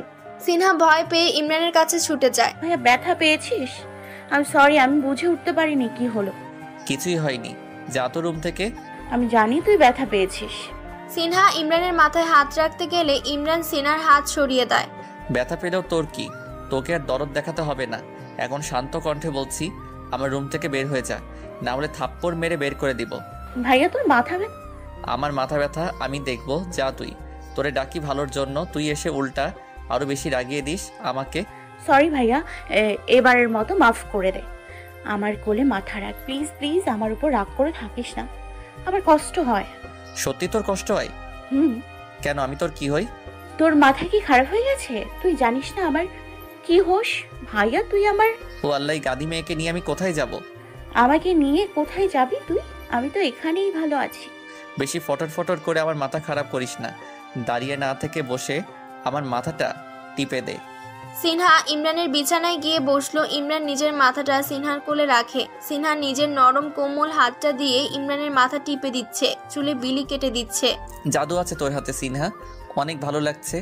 সিনহা ভয় পেয়ে ইমরানের কাছে ছুটে যায়। ভাইয়া ব্যথা পেয়েছিস? আমি সরি, আমি বুঝে উঠতে পারিনি কি হলো। কিছুই হয়নি, যা তো রুম থেকে। আমি জানি তুই ব্যথা পেয়েছিস। সিনহা ইমরানের মাথায় হাত রাখতে গেলে ইমরান সিনহার হাত সরিয়ে দেয়। ব্যথা পেলেও তোর কি? তোকে আর দরদ দেখাতে হবে না। এখন শান্ত কণ্ঠে বলছি, আমার রুম থেকে বের হয়ে যা, না হলে থাপ্পড় মেরে বের করে দিব। ভাইয়া তোর মাথা ব্যথা? আমার মাথা ব্যথা আমি দেখবো, যা তুই। তোরে ডাকি ভালোর জন্য, তুই এসে উল্টা আরো বেশি রাগিয়ে দিস আমাকে। সরি ভাইয়া, এবারের মতো মাফ করে দে। আমার কোলে মাথা রাখ প্লিজ প্লিজ, আমার উপর রাগ করে থাকিস না, আমার কষ্ট হয়। সত্যি তোর কষ্ট হয়? কেন, আমি তোর কি হই? তোর মাথা কি খারাপ হয়ে গেছে? তুই জানিস না আমার কি হোস? ভাইয়া তুই আমার। ও আল্লাহ, গাদি মেয়েকে নিয়ে আমি কোথায় যাব? আমাকে নিয়ে কোথায় যাবি তুই? আমি তো এখানেই ভালো আছি। বেশি ফটর ফটর করে আমার মাথা খারাপ করিস না, দাঁড়িয়ে না থেকে বসে আমার মাথাটা টিপে দে। সিনহা ইমরানের বিছানায় গিয়ে বসলো। ইমরান নিজের মাথাটা সিনহার কোলে রাখে। সিনহা নিজের নরম কোমল হাতটা দিয়ে ইমরানের মাথা টিপে দিচ্ছে, চুলে বিলি কেটে দিচ্ছে। জাদু আছে তোর হাতে সিনহা, অনেক ভালো লাগছে।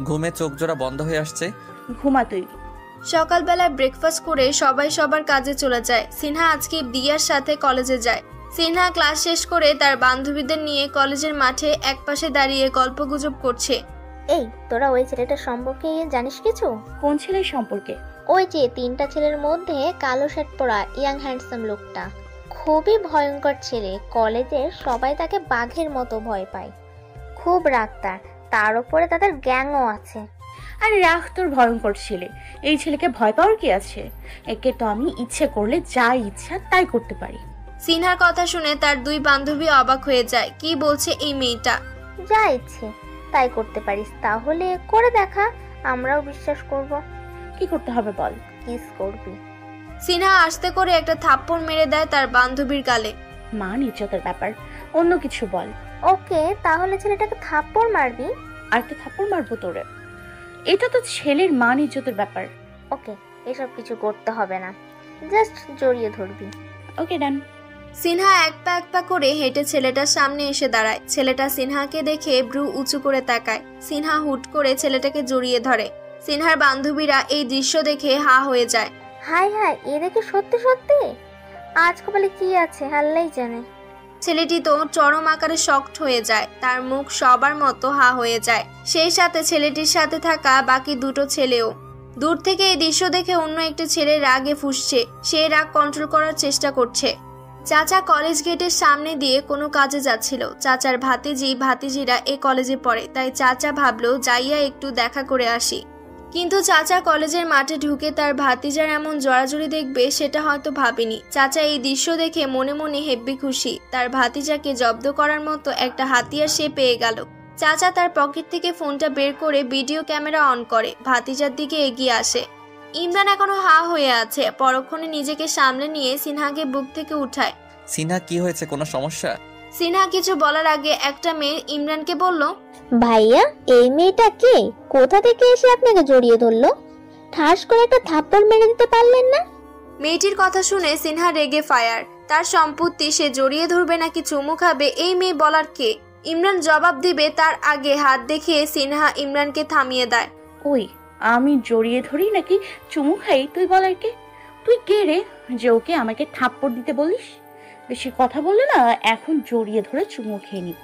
ঘুমে চোখ জোড়া বন্ধ হয়ে আসছে। ঘুমা তুই। সকালবেলায় ব্রেকফাস্ট করে সবাই সবার কাজে চলে যায়। সিনহা আজকে দিয়ার সাথে কলেজে যায়। সিনহা ক্লাস শেষ করে তার বান্ধবীদের নিয়ে কলেজের মাঠে একপাশে দাঁড়িয়ে গল্পগুজব করছে। এই তোরা ওই ছেলেটার সম্পর্কে জানিস কিছু? কোন ছেলের সম্পর্কে? ওই যে 3টা ছেলের মধ্যে কালো শার্ট পরা ইয়াং হ্যান্ডসাম লোকটা, খুবই ভয়ঙ্কর ছেলে। কলেজের সবাই তাকে বাঘের মতো ভয় পায়, খুব রাগ তার উপরে তাদের গ্যাংও আছে। আরে রাখ তোর ভয়ঙ্কর ছেলে, এই ছেলেকে ভয় পাওয়ার কি আছে? একে তো আমি ইচ্ছে করলে যা ইচ্ছা তাই করতে পারি। সিনহার কথা শুনে তার দুই বান্ধবী অবাক হয়ে যায়, কি বলছে এই মেয়েটা? যা ইচ্ছে তাই করতে পারিস, তাহলে করে দেখা, আমরাও বিশ্বাস করব। কি করতে হবে বল? কিস করবি। সিনহা আস্তে করে একটা থাপ্পড় মেরে দেয় তার বান্ধবীর গালে। মান ইজ্জতের ব্যাপার, অন্য কিছু বল। ওকে, তাহলে ছেলেটাকে থাপ্পড় মারবি? আর তো থাপ্পড় মারবো তোরে, এটা তো ছেলের মান ইজ্জতের ব্যাপার। ওকে, এসব কিছু করতে হবে না, জাস্ট জড়িয়ে ধরবি। ওকে ডান। সিনহা এক পা করে হেঁটে ছেলেটার সামনে এসে দাঁড়ায়। ছেলেটা সিনহাকে দেখে ভ্রু উঁচু করে তাকায়। সিনহা হুট করে ছেলেটাকে জড়িয়ে ধরে। সিনহার বান্ধবীরা এই দৃশ্য দেখে হা হয়ে যায়। হাই হাই, এ দেখে সত্যি সত্যি আজ কপালে কি আছে আল্লাহই জানে। ছেলেটি তো চরম আকারে শকড হয়ে যায়, তার মুখ সবার মতো হা হয়ে যায়, সেই সাথে ছেলেটির সাথে থাকা বাকি দুটো ছেলেও। দূর থেকে এই দৃশ্য দেখে অন্য একটি ছেলে রাগে ফুঁসছে, সে রাগ কন্ট্রোল করার চেষ্টা করছে। চাচা কলেজ গেটের সামনে দিয়ে কোনো কাজে যাচ্ছিল। চাচার ভাতিজিরা এই কলেজে পড়ে, তাই চাচা ভাবলো যাইয়া একটু দেখা করে আসি। কিন্তু চাচা কলেজের মাঠে ঢুকে তার ভাতিজার এমন জড়াজড়ি দেখবে সেটা হয়তো ভাবেনি। চাচা এই দৃশ্য দেখে মনে মনে হেব্বি খুশি, তার ভাতিজাকে জব্দ করার মতো একটা হাতিয়ার সে পেয়ে গেল। চাচা তার পকেট থেকে ফোনটা বের করে ভিডিও ক্যামেরা অন করে, ভাতিজার দিকে এগিয়ে আসে। ইমরান এখনো হা হয়ে আছে, পরক্ষণে নিজেকে সামলে নিয়ে সিনহাকে বুক থেকে উঠায়। সিনহা কি হয়েছে, কোনো সমস্যা? সিনহা কিছু বলার আগে একটা মেয়ে ইমরানকে বলল, ভাইয়া এই মেয়েটা কে, কোথা থেকে এসে আপনাকে জড়িয়ে ধরলো? ঠাস করে একটা থাপ্পড় মেরে দিতে পারলেন না? মেয়েটির কথা শুনে সিনহা রেগে ফায়ার। তার সম্পত্তি সে জড়িয়ে ধরবে নাকি চুমু খাবে, এই মেয়ে বলার কে? ইমরান জবাব দিবে তার আগে হাত দেখিয়ে সিনহা ইমরানকে থামিয়ে দেয়। ওই আমি জড়িয়ে ধরি নাকি চুমু খাই তুই বলার কে? তুই কে রে যে ওকে আমাকে থাপ্পড় দিতে বলিস? বেশি কথা বললে না এখন জড়িয়ে ধরে চুমু খেয়ে নিব।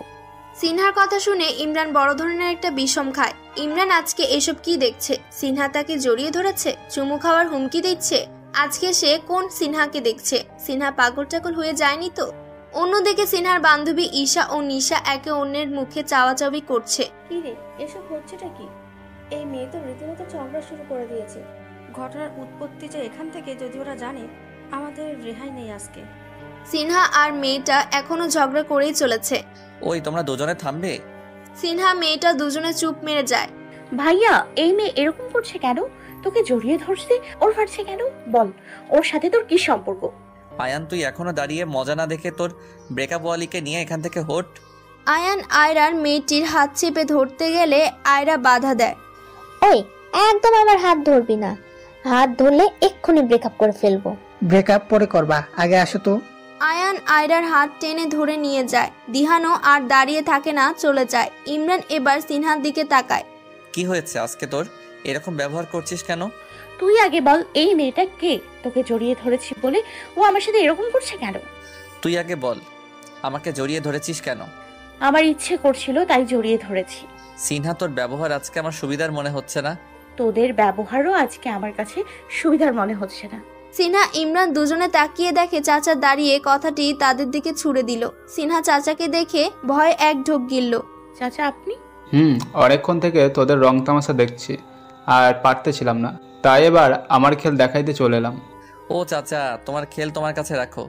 সিনহার কথা শুনে ইমরান বড় ধরনের একটা বিষম খায়। ইমরান আজকে এসব কি দেখছে? সিনহা তাকে জড়িয়ে ধরেছে, চুমু খাওয়ার হুমকি দিচ্ছে। আজকে সে কোন সিনহাকে দেখছে? সিনহা পাগল টাগল হয়ে যায়নি তো? অন্যদিকে সিনহার বান্ধবী ঈশা ও নিশা একে অন্যের মুখে চাওয়াচাওয়ি করছে। কি রে, এসব হচ্ছেটা কি? এই মেয়ে তো রীতিমতো ঝগড়া শুরু করে দিয়েছে। ঘটনার উৎপত্তি যে এখান থেকে যদি ওরা জানে, আমাদের রেহাই নেই আজকে। সিনহা আর মেয়েটা এখনো ঝগড়া করেই চলেছে। ওই তোমরা দুজনে থামবে? সিনহা মেয়েটা দুজনে চুপ মেরে যায়। ভাইয়া এই মেয়ে এরকম করছে কেন? তোকে জড়িয়ে ধরছে, ওর ফাটছে কেন? বল, ওর সাথে তোর কি সম্পর্ক? আয়ান তুই এখনো দাঁড়িয়ে মজা না দেখে তোর ব্রেকআপ ওয়ালিকে নিয়ে এখান থেকে হট। আয়ান আয়রার মেয়েটির হাত চেপে ধরতে গেলে আয়রা বাধা দেয়। ওই একদম আমার হাত ধরবি না, হাত ধরলে এক্ষুনি ব্রেকআপ করে ফেলবো। ব্রেকআপ পরে করবা, আগে আসো তো। আয়ান আয়রার হাত টেনে ধরে নিয়ে যায়। দিহানও আর দাঁড়িয়ে থাকে না, চলে যায়। ইমরান এবার সিনহার দিকে তাকায়। কি হয়েছে আজকে তোর? এরকম ব্যবহার করছিস কেন? তুই আগে বল এই মেয়েটা কে? তোকে জড়িয়ে ধরেছি বলে ও আমার সাথে এরকম করছে কেন? তুই আগে বল, আমাকে জড়িয়ে ধরেছিস কেন? আমার ইচ্ছে করছিল তাই জড়িয়ে ধরেছি। সিনহা তোর ব্যবহার আজকে আমার সুবিধার মনে হচ্ছে না। তোদের ব্যবহারও আজকে আমার কাছে সুবিধার মনে হচ্ছে না। সিনহা ইমরান দুজনে তাকিয়ে দেখে চাচা দাঁড়িয়ে, কথাটি তাদের দিকে ছুড়ে দিল। সিনহা চাচাকে দেখে ভয় এক ঢোক গিলল। চাচা আপনি? অনেকক্ষণ থেকে তোদের রং তামাশা দেখছি আর পারতেছিলাম না, তাই এবার আমার খেল দেখাইতে চলে এলাম। ও চাচা, তোমার খেল তোমার কাছে রাখো,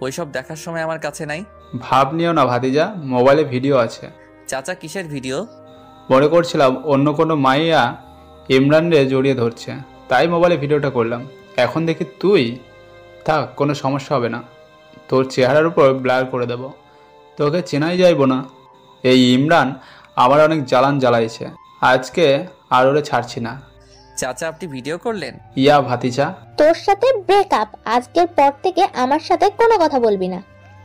ওইসব দেখার সময় আমার কাছে নাই। ভাব নিও না ভাতিজা, মোবাইলে ভিডিও আছে। চাচা কিসের ভিডিও? মনে করছিলাম অন্য কোনো মাইয়া ইমরানরে জড়িয়ে ধরছে, তাই মোবাইলে ভিডিওটা করলাম। এখন দেখি তুই থাক, কোনো সমস্যা হবে না, তোর চেহারার উপর ব্লার করে দেব, তোকে চেনাই যাইব না। এই ইমরান আমার অনেক জ্বালান জ্বালাইছে, আজকে আর ওরে ছাড়ছি না। চাচা আপনি ভিডিও করলেন? ইয়া ভাতিজা, তোর সাথে ব্রেকআপ, আজকের পর থেকে আমার সাথে কোনো কথা বলবি না।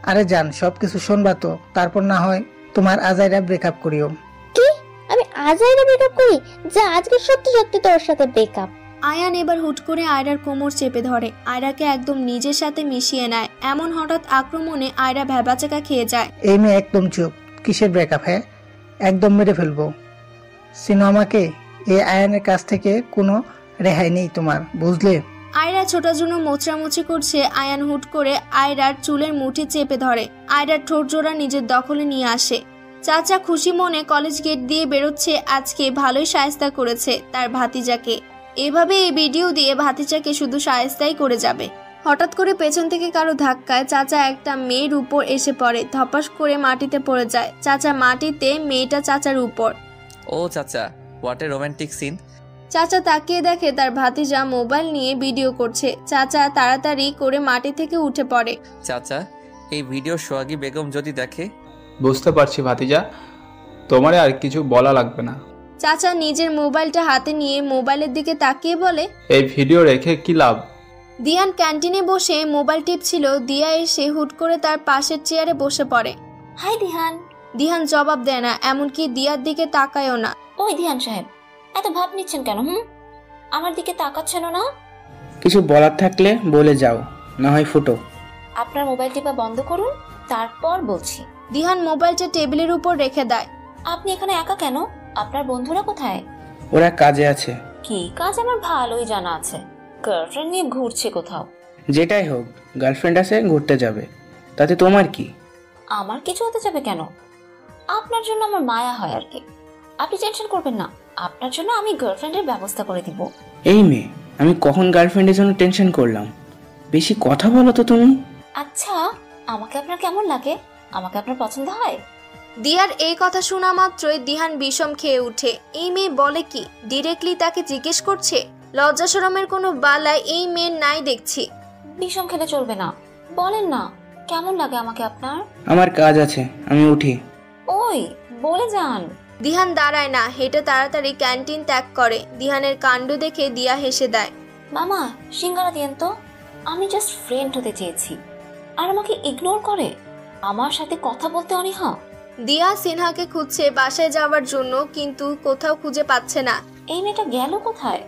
আরে জান, সবকিছু শুনবা তো, তারপর না হয় তোমার আজাইরা ব্রেকআপ করিও। কি? আমি আজাইরা ব্রেকআপ করি? যা, আজকে সত্যি সত্যি তোর সাথে ব্রেকআপ। আয়ান এবার হুট করে আয়রার কোমর চেপে ধরে, আয়রাকে একদম নিজের সাথে মিশিয়ে নেয়। এমন হঠাৎ আক্রমণে আয়রা ভ্যাবাচাকা খেয়ে যায়। এই মেয়ে একদম চুপ। কিসের ব্রেকআপ? হ্যাঁ, একদম মেরে ফেলবো। সিনো, আমাকে এই আয়ানের কাছ থেকে কোনো রেহাই নেই তোমার, বুঝলে? আয়রা ছোটার জন্য মোচড়ামুচি করছে। আয়ান হুট করে আয়রার চুলের মুঠি চেপে ধরে, আয়রার ঠোঁট জোড়া নিজের দখলে নিয়ে আসে। চাচা খুশি মনে কলেজ গেট দিয়ে বেরোচ্ছে। আজকে ভালোই শায়েস্তা করেছে তার ভাতিজাকে। এভাবে এই ভিডিও দিয়ে ভাতিজাকে শুধু শায়েস্তাই করে যাবে। হঠাৎ করে পেছন থেকে কারো ধাক্কায় চাচা একটা মেয়ের উপর এসে পড়ে, ধপাস করে মাটিতে পড়ে যায়। চাচা মাটিতে, মেয়েটা চাচার উপর। ও চাচা, হোয়াট এ রোমান্টিক সিন। চাচা তাকিয়ে দেখে তার ভাতিজা মোবাইল নিয়ে ভিডিও করছে। চাচা তাড়াতাড়ি করে মাটি থেকে উঠে পড়ে। চাচা, এই ভিডিও সোহাগী বেগম যদি দেখে? বুঝতে পারছি ভাতিজা, তোমারে আর কিছু বলা লাগবে না। চাচা নিজের মোবাইলটা হাতে নিয়ে মোবাইলের দিকে তাকিয়ে বলে, এই ভিডিও রেখে কি লাভ? দিয়ান ক্যান্টিনে বসে মোবাইল টিপছিল। দিয়া এসে হুট করে তার পাশের চেয়ারে বসে পড়ে। হাই দিহান। দিহান জবাব দেয় না, এমনকি দিয়ার দিকে তাকায়ও না। ওই দিহান সাহেব, এত ভাব নিচ্ছেন কেন? আমার দিকে তাকাচ্ছেন না? কিছু বলার থাকলে বলে যাও, না হয় ফুটো। আপনার মোবাইল টিপা বন্ধ করুন, তারপর বলছি। দিহান মোবাইলটা টেবিলের উপর রেখে দেয়। আপনি এখানে একা কেন? আপনার বন্ধুরা কোথায়? ওরা কাজে আছে। কি কাজ আমার ভালোই জানা আছে। গার্লফ্রেন্ড নিয়ে ঘুরছে কোথাও। যেটাই হোক, গার্লফ্রেন্ড আছে, ঘুরতে যাবে, তাতে তোমার কি? আমার কিছু হতে যাবে কেন? আপনার জন্য আমার মায়া হয় আর কি। আপনি টেনশন করবেন না, আপনার জন্য আমি গার্লফ্রেন্ডের ব্যবস্থা করে দিব। এই মেয়ে, আমি কখন গার্লফ্রেন্ডের জন্য টেনশন করলাম? বেশি কথা বলো তো তুমি। আচ্ছা, আমাকে আপনার কেমন লাগে? আমাকে আপনার পছন্দ হয়? দিয়ার এই কথা শোনা মাত্রই দিহান বিষম খেয়ে উঠে। এই মেয়ে বলে কি? ডিরেক্টলি তাকে জিজ্ঞেস করছে। লজ্জা শরমের কোনো বালাই এই মেয়ের নাই দেখছি। বিষম খেলে চলবে না, বলেন না কেমন লাগে আমাকে আপনার? আমার কাজ আছে, আমি উঠি। ওই বলে যান। দিহান দাঁড়ায় না, হেঁটে তাড়াতাড়ি ক্যান্টিন ত্যাগ করে। দিহানের কাণ্ড দেখে দিয়া হেসে দেয়। মামা, সিঙ্গারা দিয়েন তো। আমি জাস্ট ফ্রেন্ড হতে চেয়েছি, আর আমাকে ইগনোর করে। আমার সাথে কথা বলতে অনীহা। দিয়া সিনহাকে খুঁজছে বাসায় যাওয়ার জন্য, কিন্তু কোথাও খুঁজে পাচ্ছে না। এই মেয়েটা গেল কোথায়?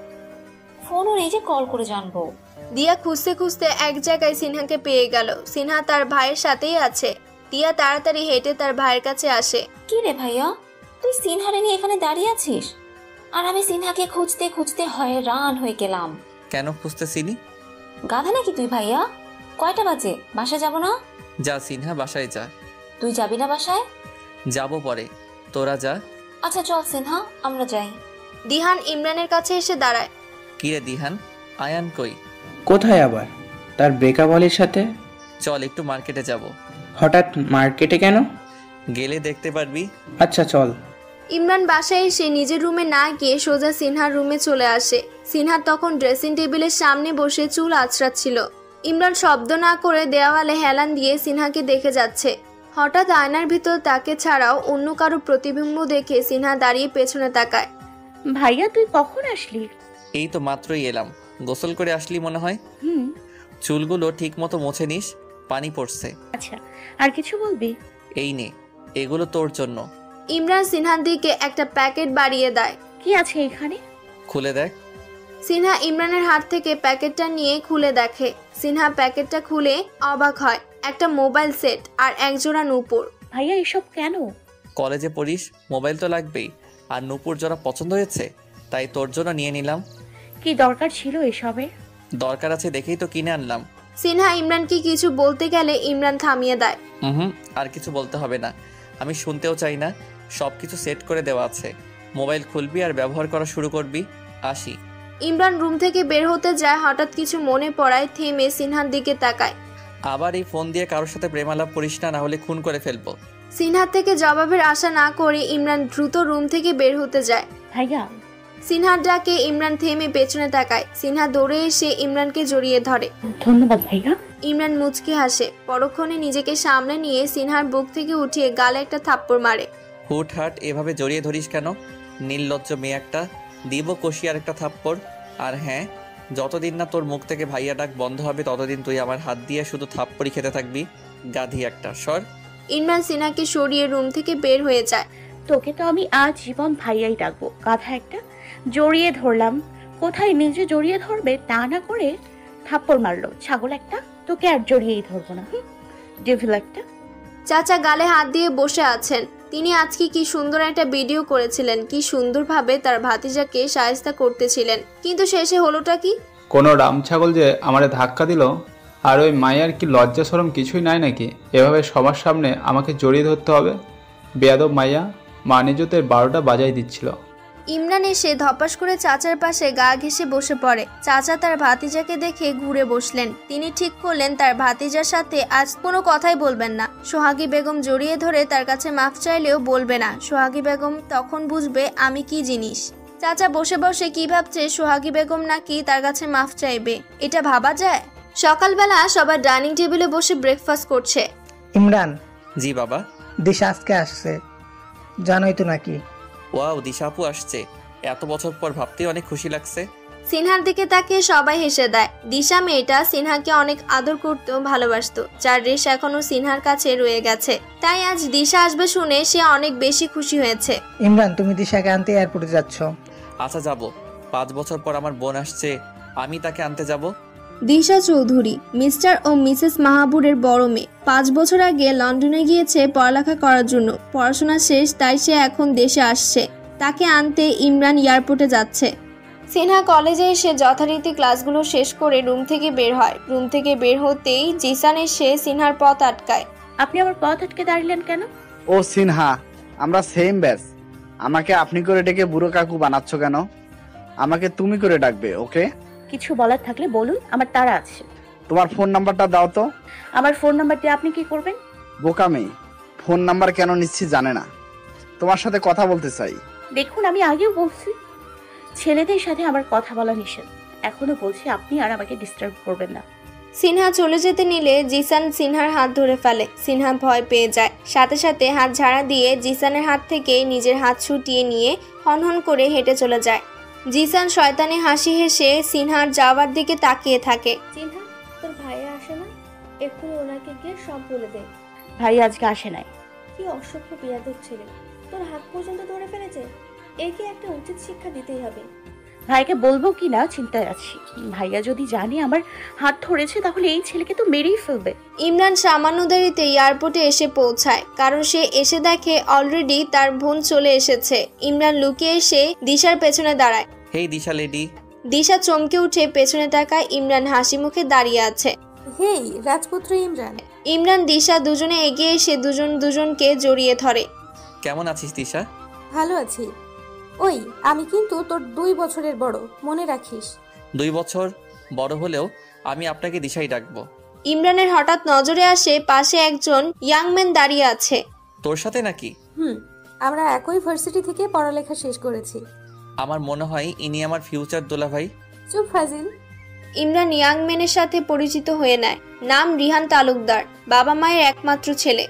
ফোনও নেই যে কল করে জানবো। দিয়া খুঁজতে খুঁজতে এক জায়গায় সিনহাকে পেয়ে গেল। সিনহা তার ভাইয়ের সাথেই আছে। দিয়া তাড়াতাড়ি হেঁটে তার ভাইয়ের কাছে আসে। কি রে ভাইয়া, তুই সিনহারে নিয়ে এখানে দাঁড়িয়ে আছিস? আর আমি সিনহাকে খুঁজতে খুঁজতে হয়রান হয়ে গেলাম। কেন খুঁজতেছিলি? গাধা নাকি তুই ভাইয়া? কয়টা বাজে? বাসায় যাব না? যা সিনহা, বাসায় যা। তুই যাবি না বাসায়? যাবো পরে, তোরা যা। আচ্ছা চল সিনহা, আমরা যাই। দিহান ইমরানের কাছে এসে দাঁড়ায়। কিরে দিহান, আয়ান কই? কোথায় আবার? তার ব্রেকআপ হলের সাথে। চল একটু মার্কেটে যাব। হঠাৎ মার্কেটে কেন? গেলে দেখতে পারবি। আচ্ছা চল। ইমরান বাসায় এসে নিজের রুমে না গিয়ে সোজা সিনহার রুমে চলে আসে। সিনহা তখন ড্রেসিং টেবিলের সামনে বসে চুল আঁচড়াচ্ছিল। ইমরান শব্দ না করে দেওয়ালে হেলান দিয়ে সিনহাকে দেখে যাচ্ছে। হঠাৎ আয়নার ভিতর তাকে ছাড়াও অন্য কারো প্রতিবিম্ব দেখে সিনহা দাঁড়িয়ে পেছনে তাকায়। ভাইয়া, তুই কখন আসলি? এই তো মাত্রই এলাম। গোসল করে আসলি মনে হয়। চুলগুলো ঠিক মতো মুছে নিস, পানি পড়ছে। আচ্ছা, আর কিছু বলবি? এই নে, এগুলো তোর জন্য। ইমরান সিনহার দিকে একটা প্যাকেট বাড়িয়ে দেয়। কি আছে এখানে? খুলে দেখ। সিনহা ইমরানের হাত থেকে প্যাকেটটা নিয়ে খুলে দেখে। সিনহা প্যাকেটটা খুলে অবাক হয়। একটা মোবাইল সেট আর একজোড়া নূপুর। ভাইয়া, এসব কেন? কলেজে পড়িস, মোবাইল তো লাগবেই। আর নূপুর জোড়া পছন্দ হয়েছে, তাই তোর জন্য নিয়ে নিলাম। কি দরকার ছিল এসবের? দরকার আছে দেখেই তো কিনে আনলাম। সিনহা ইমরানকে কিছু বলতে গেলে ইমরান থামিয়ে দেয়। আর কিছু বলতে হবে না, আমি শুনতেও চাই না। সব কিছু সেট করে দেওয়া আছে। মোবাইল খুলবি আর ব্যবহার করা শুরু করবি। আসি। ইমরান রুম থেকে বের হতে যায়। হঠাৎ কিছু মনে পড়ায় থেমে সিনহার দিকে তাকায়। আবার এই ফোন দিয়ে কারোর সাথে প্রেমালাপ করিস না, না হলে খুন করে ফেলবো। সিনহার থেকে জবাবের আশা না করে ইমরান দ্রুত রুম থেকে বের হতে যায়। ভাইয়া। সিনহার ডাকে ইমরান থেমে পেছনে তাকায়। সিনহা দৌড়ে এসে ইমরানকে জড়িয়ে ধরে। ধন্যবাদ ভাইয়া। ইমরান মুচকি হাসে। পরক্ষণে নিজেকে সামনে নিয়ে সিনহার বুক থেকে উঠিয়ে গালে একটা থাপ্পড় মারে। হুটহাট এভাবে জড়িয়ে ধরিস কেন? নির্লজ্জ মেয়ে একটা। দিব কষি আর একটা থাপ্পড়। আর হ্যাঁ, যতদিন না তোর মুখ থেকে ভাইয়া ডাক বন্ধ হবে ততদিন তুই আমার হাত দিয়ে শুধু থাপ্পড়ি খেতে থাকবি। গাধি একটা, সর। ইমরান সিনহাকে সরিয়ে রুম থেকে বের হয়ে যায়। তোকে তো আমি আজ জীবন ভাইয়াই ডাকবো, গাধা একটা। জড়িয়ে ধরলাম, কোথায় নিজে জড়িয়ে ধরবে তা না করে থাপ্পড় মারলো ছাগল একটা। তোকে আর জড়িয়েই ধরবো না, ডেভিল একটা। চাচা গালে হাত দিয়ে বসে আছেন। তিনি আজকে কি সুন্দর একটা ভিডিও করেছিলেন, কি সুন্দরভাবে তার ভাতিজাকে শায়েস্তা করতেছিলেন, কিন্তু শেষে হলোটা কি? কোনো রাম ছাগল যে আমারে ধাক্কা দিল। আর ওই মাইয়ার কি লজ্জা শরম কিছুই নাই নাকি? এভাবে সবার সামনে আমাকে জড়িয়ে ধরতে হবে? বেয়াদব মাইয়া, মানিজতের 12টা বাজাই দিচ্ছিল। ইমরান এসে ধপাস করে চাচার পাশে গা ঘেঁষে বসে পড়ে। চাচা তার ভাতিজাকে দেখে ঘুরে বসলেন। তিনি ঠিক করলেন তার ভাতিজার সাথে আজ কোনো কথাই বলবেন না। সোহাগী বেগম জড়িয়ে ধরে তার কাছে মাফ চাইলেও বলবে না। সোহাগী বেগম তখন বুঝবে আমি কি জিনিস। চাচা বসে বসে কি ভাবছে, সোহাগী বেগম নাকি তার কাছে মাফ চাইবে? এটা ভাবা যায়? সকালবেলা সবাই ডাইনিং টেবিলে বসে ব্রেকফাস্ট করছে। ইমরান, জি বাবা। দিশা আজকে আসছে, জানোই তো নাকি? ওয়াও, দিশা আপু আসছে, এত বছর পর ভাবতেই অনেক খুশি লাগছে। সিনহার দিকে তাকিয়ে সবাই হেসে দেয়। দিশা মেয়েটা সিনহাকে অনেক আদর করত, ভালোবাসতো, যার রেশ এখনো সিনহার কাছে রয়ে গেছে। তাই আজ দিশা আসবে শুনে সে অনেক বেশি খুশি হয়েছে। ইমরান, তুমি দিশাকে আনতে এয়ারপোর্টে যাচ্ছ? আচ্ছা যাব। 5 বছর পর আমার বোন আসছে, আমি তাকে আনতে যাব। দিশা চৌধুরী মিস্টার ও মিসেস মাহাবুরের বড় মেয়ে। 5 বছর আগে লন্ডনে গিয়েছে পড়ালেখা করার জন্য। পড়াশোনা শেষ, তাই সে এখন দেশে আসছে। তাকে আনতে ইমরান এয়ারপোর্টে যাচ্ছে। সিনহা কলেজে এসে যথারীতি ক্লাসগুলো শেষ করে রুম থেকে বের হয়। রুম থেকে বের হতেই জিসান এসে সিনহার পথ আটকায়। আপনি আমার পথ আটকে দাঁড়িলেন কেন? ও সিনহা, আমরা সেম ব্যাচ। আমাকে আপনি করে ডেকে বুড়ো কাকু বানাচ্ছ কেন? আমাকে তুমি করে ডাকবে, ওকে? কিছু বলার থাকলে বলুন, আমার তাড়া আছে। তোমার ফোন নাম্বারটা দাও তো। আমার ফোন নাম্বার দিয়ে আপনি কি করবেন? বোকা মেয়ে, ফোন নাম্বার কেন নিচ্ছি জানে না। তোমার সাথে কথা বলতে চাই। দেখুন, আমি আগেও বলছি ছেলেদের সাথে আমার কথা বলা নিষেধ। এখনো বলছি আপনি আর আমাকে ডিস্টার্ব করবেন না। সিনহা চলে যেতে নিলে জিসান সিনহার হাত ধরে ফেলে। সিনহা ভয় পেয়ে যায়। সাথে সাথে হাত ঝাড়া দিয়ে জিসানের হাত থেকে নিজের হাত ছুটিয়ে নিয়ে হনহন করে হেঁটে চলে যায়। জিসান শয়তানি হাসি হেসে সিনহার যাওয়ার দিকে তাকিয়ে থাকে। সিনহা, তোর ভাইয়া আসে না? এক্ষুনি ওনাকে গিয়ে সব বলে দে। ভাই আজকে আসে নাই। কি অসভ্য বিয়াদব ছেলে, তোর হাত পর্যন্ত ধরে ফেলেছে। একে একটা উচিত শিক্ষা দিতেই হবে। ভাইকে বলবো কি না চিন্তায় আছি। ভাইয়া যদি জানে আমার হাত ধরেছে তাহলে এই ছেলেকে তো মেরেই ফেলবে। ইমরান সামান্য দেরিতে এয়ারপোর্টে এসে পৌঁছায়, কারণ সে এসে দেখে অলরেডি তার বোন চলে এসেছে। ইমরান লুকিয়ে এসে দিশার পেছনে দাঁড়ায়। হেই দিশা লেডি। দিশা চমকে উঠে পেছনে তাকায়। ইমরান হাসি মুখে দাঁড়িয়ে আছে। হেই রাজপুত্র ইমরান। ইমরান দিশা দুজনে এগিয়ে এসে দুজনকে জড়িয়ে ধরে। কেমন আছিস দিশা? ভালো আছি। ওই, আমি কিন্তু তোর 2 বছরের বড়, মনে রাখিস। 2 বছর বড় হলেও আমি আপনাকে দিশাই ডাকবো। ইমরানের হঠাৎ নজরে আসে পাশে একজন ইয়াংম্যান দাঁড়িয়ে আছে। তোর সাথে নাকি? আমরা একই ভার্সিটি থেকে পড়ালেখা শেষ করেছি। আমার মনে হয় ইনি আমার ফিউচার দুলাভাই। চুপ ফাজিল। ইমরান ইয়াংম্যানের সাথে পরিচিত হয়ে নেয়। নাম রিহান তালুকদার, বাবা মায়ের একমাত্র ছেলে।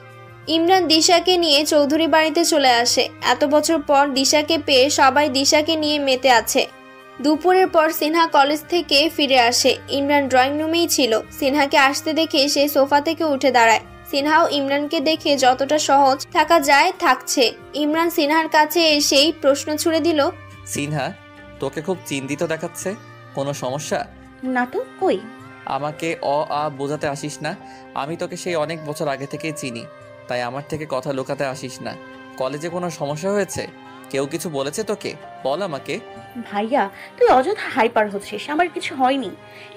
ইমরান দিশাকে নিয়ে চৌধুরী বাড়িতে চলে আসে। এত বছর পর দিশাকে পেয়ে সবাই দিশাকে নিয়ে মেতে আছে। দুপুরের পর সিনহা কলেজ থেকে ফিরে আসে। ইমরান ড্রয়িং রুমেই ছিল। সিনহাকে আসতে দেখে সে সোফা থেকে উঠে দাঁড়ায়। সিনহাও ইমরানকে দেখে যতটা সহজ থাকা যায় থাকছে। ইমরান সিনহার কাছে এসেই প্রশ্ন ছুড়ে দিল, সিনহা, তোকে খুব চিন্তিত দেখাচ্ছে, কোনো সমস্যা? না তো, কই? আমাকে বোঝাতে আসিস না। আমি তোকে সেই অনেক বছর আগে থেকেই চিনি, তাই আমার থেকে কথা লুকাতে আসিস না। কলেজে কোনো সমস্যা হয়েছে? কেউ কিছু বলেছে তোকে? বল আমাকে। ভাইয়া, তুই অযথা হাইপার হচ্ছিস। আমার কিছু হয়নি।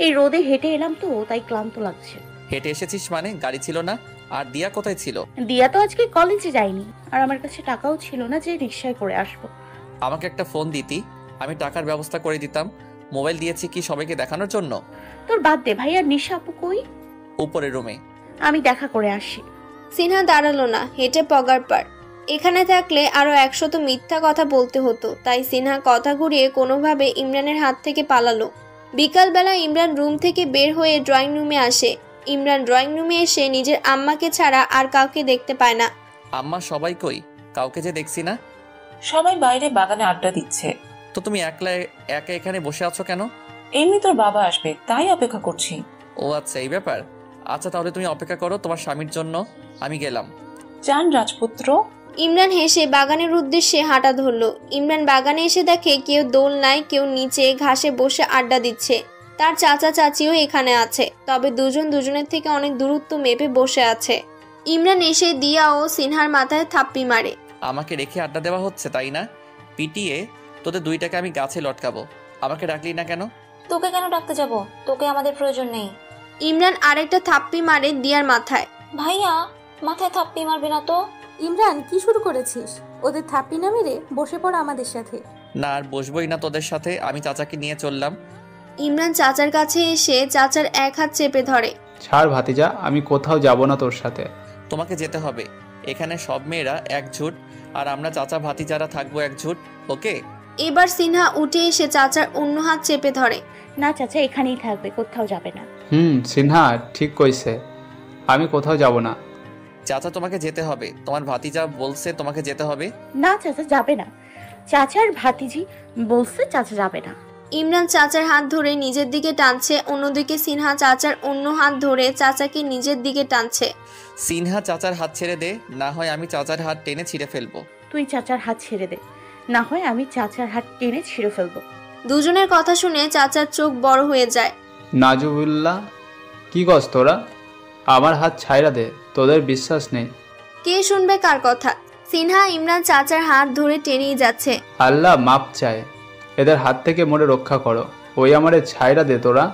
এই রোদে হেঁটে এলাম তো, তাই ক্লান্ত লাগছে। হেঁটে এসেছিস মানে? গাড়ি ছিল না? আর দিয়া কোথায় ছিল? দিয়া তো আজকে কলেজে যায়নি, আর আমার কাছে টাকাও ছিল না যে রিকশায় করে আসবো। আমাকে একটা ফোন দিতি, আমি টাকার ব্যবস্থা করে দিতাম। মোবাইল দিয়েছি কি সবাইকে দেখানোর জন্য? তোর বাদ দে ভাইয়া। নিশা আপু কই? উপরের রুমে। আমি দেখা করে আসি। সিনহা দাঁড়ালো না, হেঁটে পগার পার। এখানে থাকলে আরো 100 মিথ্যা কথা বলতে হতো, তাই সিনহা কথা ঘুরিয়ে কোনোভাবে ইমরানের হাত থেকে পালালো। বিকালবেলা ইমরান রুম থেকে বের হয়ে ড্রয়িং রুমে আসে। ইমরান ড্রয়িং রুমে এসে নিজের আম্মাকে ছাড়া আর কাউকে দেখতে পায় না। আম্মা সবাই কই? কাউকে যে দেখছি না। সবাই বাইরে বাগানে আড্ডা দিচ্ছে। তো তুমি একা এখানে বসে আছো কেন? এমনি তোর বাবা আসবে, তাই অপেক্ষা করছি। ও আচ্ছা, এই ব্যাপার। আচ্ছা তাহলে তুমি অপেক্ষা করো তোমার স্বামীর জন্য, আমি গেলাম। যান রাজপুত্র। ইমরান হেসে বাগানের উদ্দেশ্যে হাঁটা ধরল। ইমরান বাগানে এসে দেখে কেউ দোলনায়, কেউ নিচে ঘাসে বসে আড্ডা দিচ্ছে। তার চাচা চাচিও এখানে আছে, তবে দুজন দুজনের থেকে অনেক দূরত্ব মেপে বসে আছে। ইমরান এসে দিয়া ও সিনহার মাথায় থাপ্পি মারে। আমাকে রেখে আড্ডা দেওয়া হচ্ছে তাই না? পিটিয়ে তোদের দুইটাকে আমি গাছে লটকাবো। আমাকে ডাকলি না কেন? তোকে কেন ডাকতে যাব? তোকে আমাদের প্রয়োজন নেই। ইমরান আরেকটা থাপ্পি মারে দিয়ার মাথায়। ভাইয়া, মাথায় থাপ্পি মারবি না তো। ইমরান, কি শুরু করেছিস? ওদের থাপ্পি না মেরে বসে পড় আমাদের সাথে। না, আর বসবোই না তোদের সাথে। আমি চাচাকে নিয়ে চললাম। ইমরান চাচার কাছে এসে চাচার এক হাত চেপে ধরে। ছাড় ভাতিজা, আমি কোথাও যাব না তোর সাথে। তোমাকে যেতে হবে। এখানে সব মেয়েরা একজোট, আর আমরা চাচা ভাতিজারা থাকবো একজোট। ওকে? এবার সিনহা উঠে এসে চাচার অন্য হাত চেপে ধরে। না চাচা, এখানেই থাকবে, কোথাও যাবে না। সিনহা ঠিক কইছে, আমি কোথাও যাব না। চাচা তোমাকে যেতে হবে, তোমার ভাতিজা বলছে তোমাকে যেতে হবে। না চাচা যাবে না, চাচার ভাতিজি বলছে চাচা যাবে না। ইমরান চাচার হাত ধরে নিজের দিকে টানছে, অন্যদিকে সিনহা চাচার অন্য হাত ধরে চাচাকে নিজের দিকে টানছে। সিনহা চাচার হাত ছেড়ে দে, না হয় আমি চাচার হাত টেনে ছিঁড়ে ফেলবো। তুই চাচার হাত ছেড়ে দে, না হয় আমি চাচার হাত টেনে ছিঁড়ে ফেলবো। দুজনের কথা শুনে চাচার চোখ বড় হয়ে যায়। নাজুবিল্লাহ, কি কস তোরা? আমার হাত ছাইরা দে, তোদের বিশ্বাস নেই। কে শুনবে কার কথা? সিনহা ইমরান চাচার হাত ধরে টেনেই যাচ্ছে। আল্লাহ মাপ চায়, এদের হাত থেকে মোরে রক্ষা করো। ওই আমারে ছাইরা দে তোরা।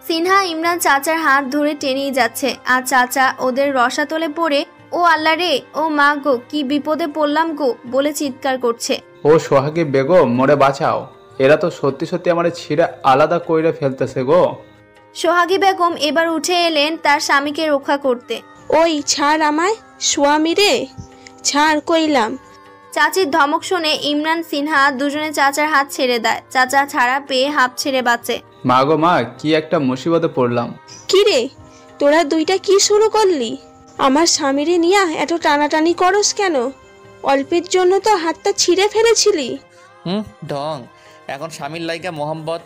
সিনহা ইমরান চাচার হাত ধরে টেনেই যাচ্ছে, আর চাচা ওদের রসাতলে পড়ে ও আল্লাহ রে, ও মা গো, কি বিপদে পড়লাম গো বলে চিৎকার করছে। ও সোহাগী বেগম, মোরে বাঁচাও, এরা তো সত্যি সত্যি আমারে ছিঁড়ে আলাদা কইরে ফেলতেছে গো। সোহাগী বেগম এবার উঠে এলেন তার স্বামীকে রক্ষা করতে। ওই ছাড় আমায়, স্বামী রে, ছাড় কইলাম। চাচির ধমক শুনে ইমরান সিনহা দুজনে চাচার হাত ছেড়ে দেয়। চাচা ছাড়া পেয়ে হাঁপ ছেড়ে বাঁচে। মা গো মা, কি একটা মুসিবতে পড়লাম। কি রে, তোরা দুইটা কি শুরু করলি? আমার স্বামীরে নিয়া এত টানাটানি করস কেন? অল্পের জন্য তো হাতটা ছিঁড়ে ফেলেছিলি। ঢং, এখন স্বামীর লাইগা মোহাম্মদ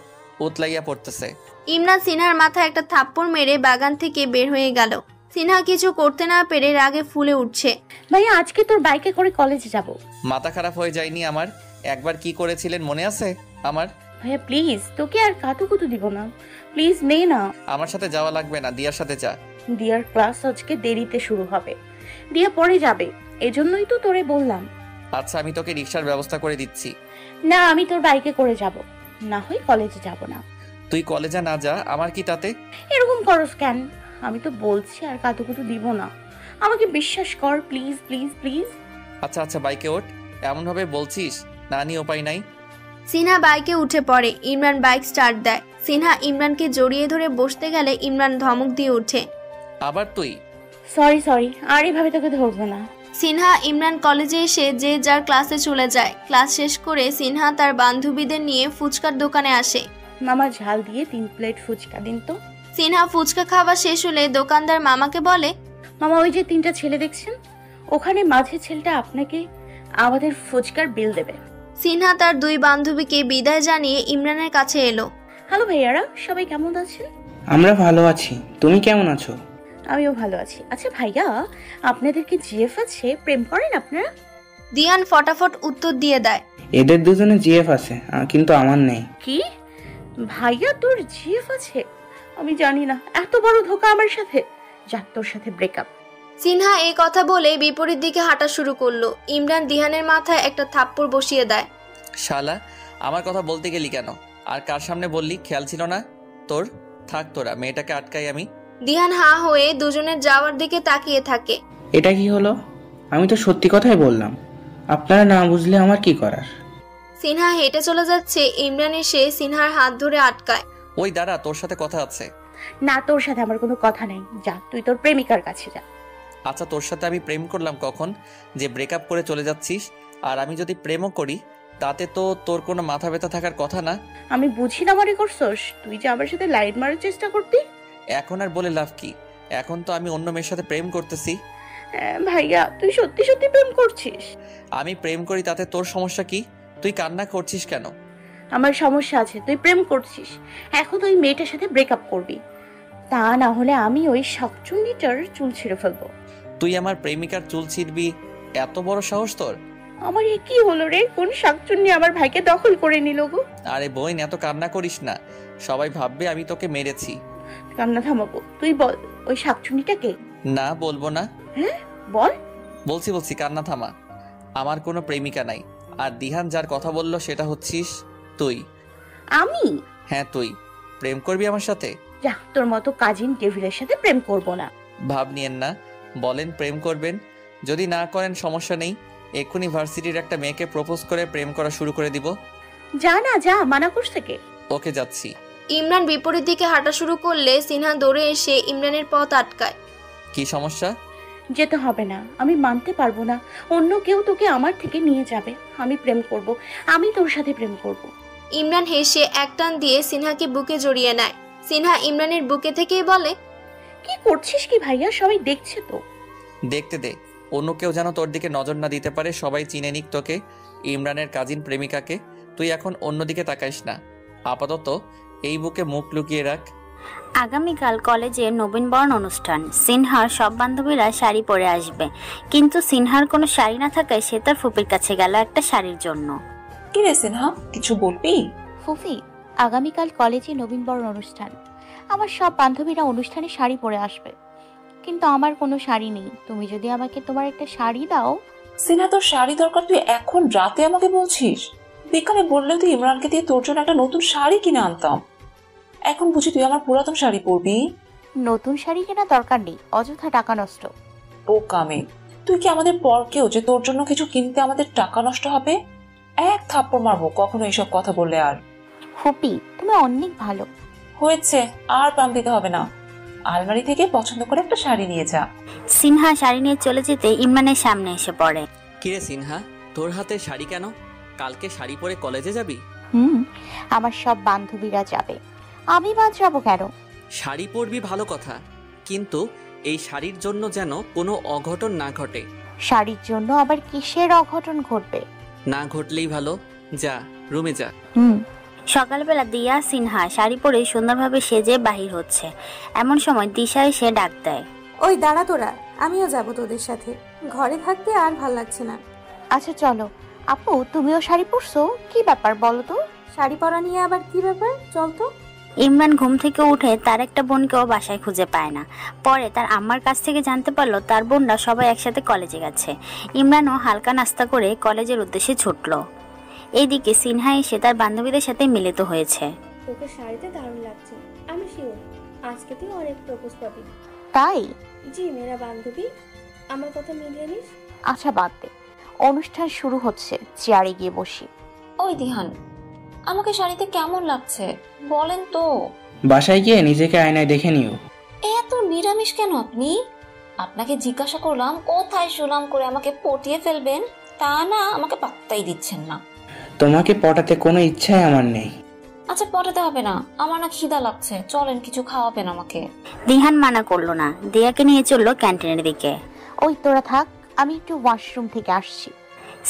উতলাইয়া পড়তেছে। ইমরান সিনহার মাথায় একটা থাপ্পড় মেরে বাগান থেকে বের হয়ে গেল। সিনহা কিছু করতে না পেরে রাগে ফুলে উঠছে। ভাইয়া, আজকে তোর বাইকে করে কলেজে যাব। মাথা খারাপ হয়ে যায়নি আমার? একবার কি করেছিলেন মনে আছে আমার? ভাইয়া প্লিজ, তোকে আর কাতুকুতু দিব না, প্লিজ নে না। আমার সাথে যাওয়া লাগবে না, দিয়ার সাথে যা। দিয়ার ক্লাস আজকে দেরিতে শুরু হবে, দিয়া পরে যাবে, এজন্যই তো তোরে বললাম। আচ্ছা, আমি তোকে রিকশার ব্যবস্থা করে দিচ্ছি। না, আমি তোর বাইকে করে যাব, না হয় কলেজে যাব না। তুই কলেজে না যা, আমার কি তাতে? এরকম করস কেন? আমি তো বলছি আর কাতুকুতু দিব না, আমাকে বিশ্বাস কর প্লিজ প্লিজ প্লিজ। আচ্ছা আচ্ছা, বাইকে ওঠ। এমন ভাবে বলছিস, না নিয়ে উপায় নাই। সিনহা বাইকে উঠে পড়ে। ইমরান বাইক স্টার্ট দেয়। সিনহা ইমরানকে জড়িয়ে ধরে বসতে গেলে ইমরান ধমক দিয়ে ওঠে। আবার তুই? সরি সরি, আর এভাবে তোকে ধরবো না। সিনহা ইমরান কলেজে এসে যে যার ক্লাসে চলে যায়। ক্লাস শেষ করে সিনহা তার বান্ধবীদের নিয়ে ফুচকার দোকানে আসে। মামা, ঝাল দিয়ে 3 প্লেট ফুচকা দিন তো। সিনহা ফুচকা খাওয়া শেষ হলে দোকানদার মামাকে বলে, মামা ওই যে 3টা ছেলে দেখছেন, ওখানে মাঝের ছেলেটা আপনাকে আমাদের ফুচকার বিল দেবে। সিনহা তার 2 বান্ধবীকে বিদায় জানিয়ে ইমরানের কাছে এলো। হ্যালো ভাইয়ারা, সবাই কেমন আছেন? আমরা ভালো আছি, তুমি কেমন আছো? আমিও ভালো আছি। আচ্ছা ভাইয়া, আপনাদের কি জিএফ আছে? প্রেম করেন আপনারা? দিয়ান ফটাফট উত্তর দিয়ে দেয়, এদের দুজনে জিএফ আছে, কিন্তু আমার নেই। কি ভাইয়া, তোর জিএফ আছে? আমি জানি না, এত বড় ধোকা আমার সাথে। যাক, তোর সাথে ব্রেকআপ। সিনহা এই কথা বলে বিপরীত দিকে হাঁটা শুরু করলো। ইমরান দিহানের মাথায় একটা থাপ্পড় বসিয়ে দেয়। শালা, আমার কথা বলতে গেলি কেন? আর কার সামনে বললি? খেয়াল ছিল না তোর? থাক তোরা, মেয়েটাকে আটকাই আমি। দিহান হা হয়ে দুজনের যাওয়ার দিকে তাকিয়ে থাকে। এটা কি হলো? আমি তো সত্যি কথাই বললাম, আপনারা না বুঝলে আমার কি করার। সিনহা হেঁটে চলে যাচ্ছে। ইমরান এসে সিনহার হাত ধরে আটকায়। ওই দাঁড়া, তোর সাথে কথা আছে। না, তোর সাথে আমার কোনো কথা নেই, যা তুই তোর প্রেমিকার কাছে যা। আচ্ছা, তোর সাথে আমি প্রেম করলাম কখন যে ব্রেকআপ করে চলে যাচ্ছিস? আর আমি যদি প্রেমও করি তাতে তো তোর কোনো মাথা ব্যথা থাকার কথা না। আমি বুঝি না মনে করছস তুই যে আমার সাথে লাইন মারার চেষ্টা করতি? এখন আর বলে লাভ কি? এখন তো আমি অন্য মেয়ের সাথে প্রেম করতেছি। ভাইয়া, তুই সত্যি সত্যি প্রেম করছিস? আমি প্রেম করি তাতে তোর সমস্যা কি? তুই কান্না করছিস কেন? আমার সমস্যা আছে, তুই প্রেম করছিস, এখন ওই মেয়েটার সাথে ব্রেকআপ করবি, তা না হলে আমি ওই শাকচুন্নিটার চুল ছিঁড়ে ফেলবো। তুই আমার প্রেমিকার চুল ছিঁড়বি এত বড় সাহস তোর? আমার এ কি হলো রে? কোন শাকচুন্নি আমার ভাইকে দখল করে নিল গো? আরে বোন, এত কান্না করিস না, সবাই ভাববে আমি তোকে মেরেছি। কান্না থামাবো, তুই বল ওই শাকচুন্নিটা কে? না, বলবো না। হ্যাঁ বল। বলছি, কান্না থামা। আমার কোনো প্রেমিকা নাই, আর দিহান যার কথা বললো সেটা হচ্ছিস তুই। আমি? হ্যাঁ তুই। প্রেম করবি আমার সাথে? যা, তোর মতো কাজিন ডেভিলের সাথে প্রেম করব না। ভাব নিয়েন না, বলেন প্রেম করবেন, যদি না করেন সমস্যা নেই, এক্ষুনি ভার্সিটির একটা মেয়েকে প্রপোজ করে প্রেম করা শুরু করে দিব। যা না যা, মানা করছে কে? ওকে, যাচ্ছি। ইমরান বিপরীত দিকে হাঁটা শুরু করলে সিনহা দৌড়ে এসে ইমরানের পথ আটকায়। কি সমস্যা? যেতে হবে না, আমি মানতে পারবো না অন্য কেউ তোকে আমার থেকে নিয়ে যাবে। আমি প্রেম করব, আমি তোর সাথে প্রেম করব। ইমরান হেসে এক টান দিয়ে সিনহাকে বুকে জড়িয়ে নেয়। সিনহা ইমরানের বুকে থেকেই বলে, কি করছিস কি ভাইয়া? সবাই দেখছে তো। দেখতে দে, অন্য কেউ যেন তোর দিকে নজর না দিতে পারে, সবাই চিনে নিক তোকে, ইমরানের কাজিন প্রেমিকাকে। তুই এখন অন্যদিকে তাকাইস না, আপাতত এই বুকে মুখ লুকিয়ে রাখ। আগামীকাল কলেজে নবীনবরণ অনুষ্ঠান। সিনহার সব বান্ধবীরা শাড়ি পরে আসবে, কিন্তু সিনহার কোনো শাড়ি না থাকায় সে তার ফুপির কাছে গেল একটা শাড়ির জন্য। কি রে সিনহা, কিছু বলবি? ফুফি, আগামীকাল কলেজে নবীনবরণ অনুষ্ঠান, আমার সব বান্ধবীরা অনুষ্ঠানে শাড়ি পরে আসবে, কিন্তু আমার কোনো শাড়ি নেই। তুমি যদি আমাকে তোমার একটা শাড়ি দাও। সিনহা, তোর শাড়ি দরকার তুই এখন রাতে আমাকে বলছিস? বিকালে বললে তুই ইমরানকে দিয়ে তোর জন্য একটা নতুন শাড়ি কিনে আনতাম, এখন বুঝি তুই আমার পুরাতন শাড়ি পরবি? নতুন শাড়ি কেনা দরকার নেই, অযথা টাকা নষ্ট। ও কামে, তুই কি আমাদের পর কেউ যে তোর জন্য কিছু কিনতে আমাদের টাকা নষ্ট হবে? এক থাপ্পড় মারবো কখনো এইসব কথা বললে। আর ফুপি, তুমি অনেক ভালো। হয়েছে, আর পাম দিতে হবে না, আলমারি থেকে পছন্দ করে একটা শাড়ি নিয়ে যা। সিনহা শাড়ি নিয়ে চলে যেতে ইমরানের সামনে এসে পড়ে। কিরে সিনহা, তোর হাতে শাড়ি কেন? কালকে শাড়ি পরে কলেজে যাবি? আমার সব বান্ধবীরা যাবে, আমি বাদ যাবো কেন? শাড়ি পরবি ভালো কথা, কিন্তু এই শাড়ির জন্য যেন কোনো অঘটন না ঘটে। শাড়ির জন্য আবার কিসের অঘটন ঘটবে? না ঘটলেই ভালো, যা রুমে যা। সকালবেলা দিয়া সিনহা শাড়ি পরে সুন্দরভাবে সেজে বাহির হচ্ছে, এমন সময় দিশা এসে ডাক দেয়। ওই দাঁড়া তোরা, আমিও যাব তোদের সাথে, ঘরে থাকতে আর ভাল লাগছে না। আচ্ছা চলো। আপু, তুমিও শাড়ি পরছো? কি ব্যাপার বলো তো? শাড়ি পরা নিয়ে আবার কি ব্যাপার, চল তো। ইমরান ঘুম থেকে উঠে তার একটা বোনকেও বাসায় খুঁজে পায় না। পরে তার আম্মার কাছ থেকে জানতে পারলো তার বোনরা সবাই একসাথে কলেজে গেছে। ইমরানও হালকা নাস্তা করে কলেজের উদ্দেশ্যে ছুটল। এইদিকে সিনহা এসে তার বান্ধবীদের সাথে মিলিত হয়েছে। তোকে শাড়িতে দারুণ লাগছে, আমি শিওর আজকে তুই অনেক প্রপোজ পাবি। তাই? জি মেরা বান্ধবী, আমার কথা মিলিয়ে নিস। আচ্ছা বাদ দে, অনুষ্ঠান শুরু হচ্ছে, চেয়ারে গিয়ে বসি। ওই দিহান, আমাকে শাড়িতে কেমন লাগছে বলেন তো? বাসায় গিয়ে নিজেকে আয়নায় দেখে নিও। এত নিরামিষ কেন আপনি? আপনাকে জিজ্ঞাসা করলাম কোথায় সুনাম করে আমাকে পটিয়ে ফেলবেন, তা না আমাকে পাত্তাই দিচ্ছেন না। তোমাকে পটাতে কোনো ইচ্ছাই আমার নেই। আচ্ছা পটাতে হবে না, আমার না খিদা লাগছে, চলেন কিছু খাওয়াবেন আমাকে। দিহান মানা করলো না, দিয়াকে নিয়ে চললো ক্যান্টিনের দিকে। ওই তোরা থাক, আমি একটু ওয়াশরুম থেকে আসছি।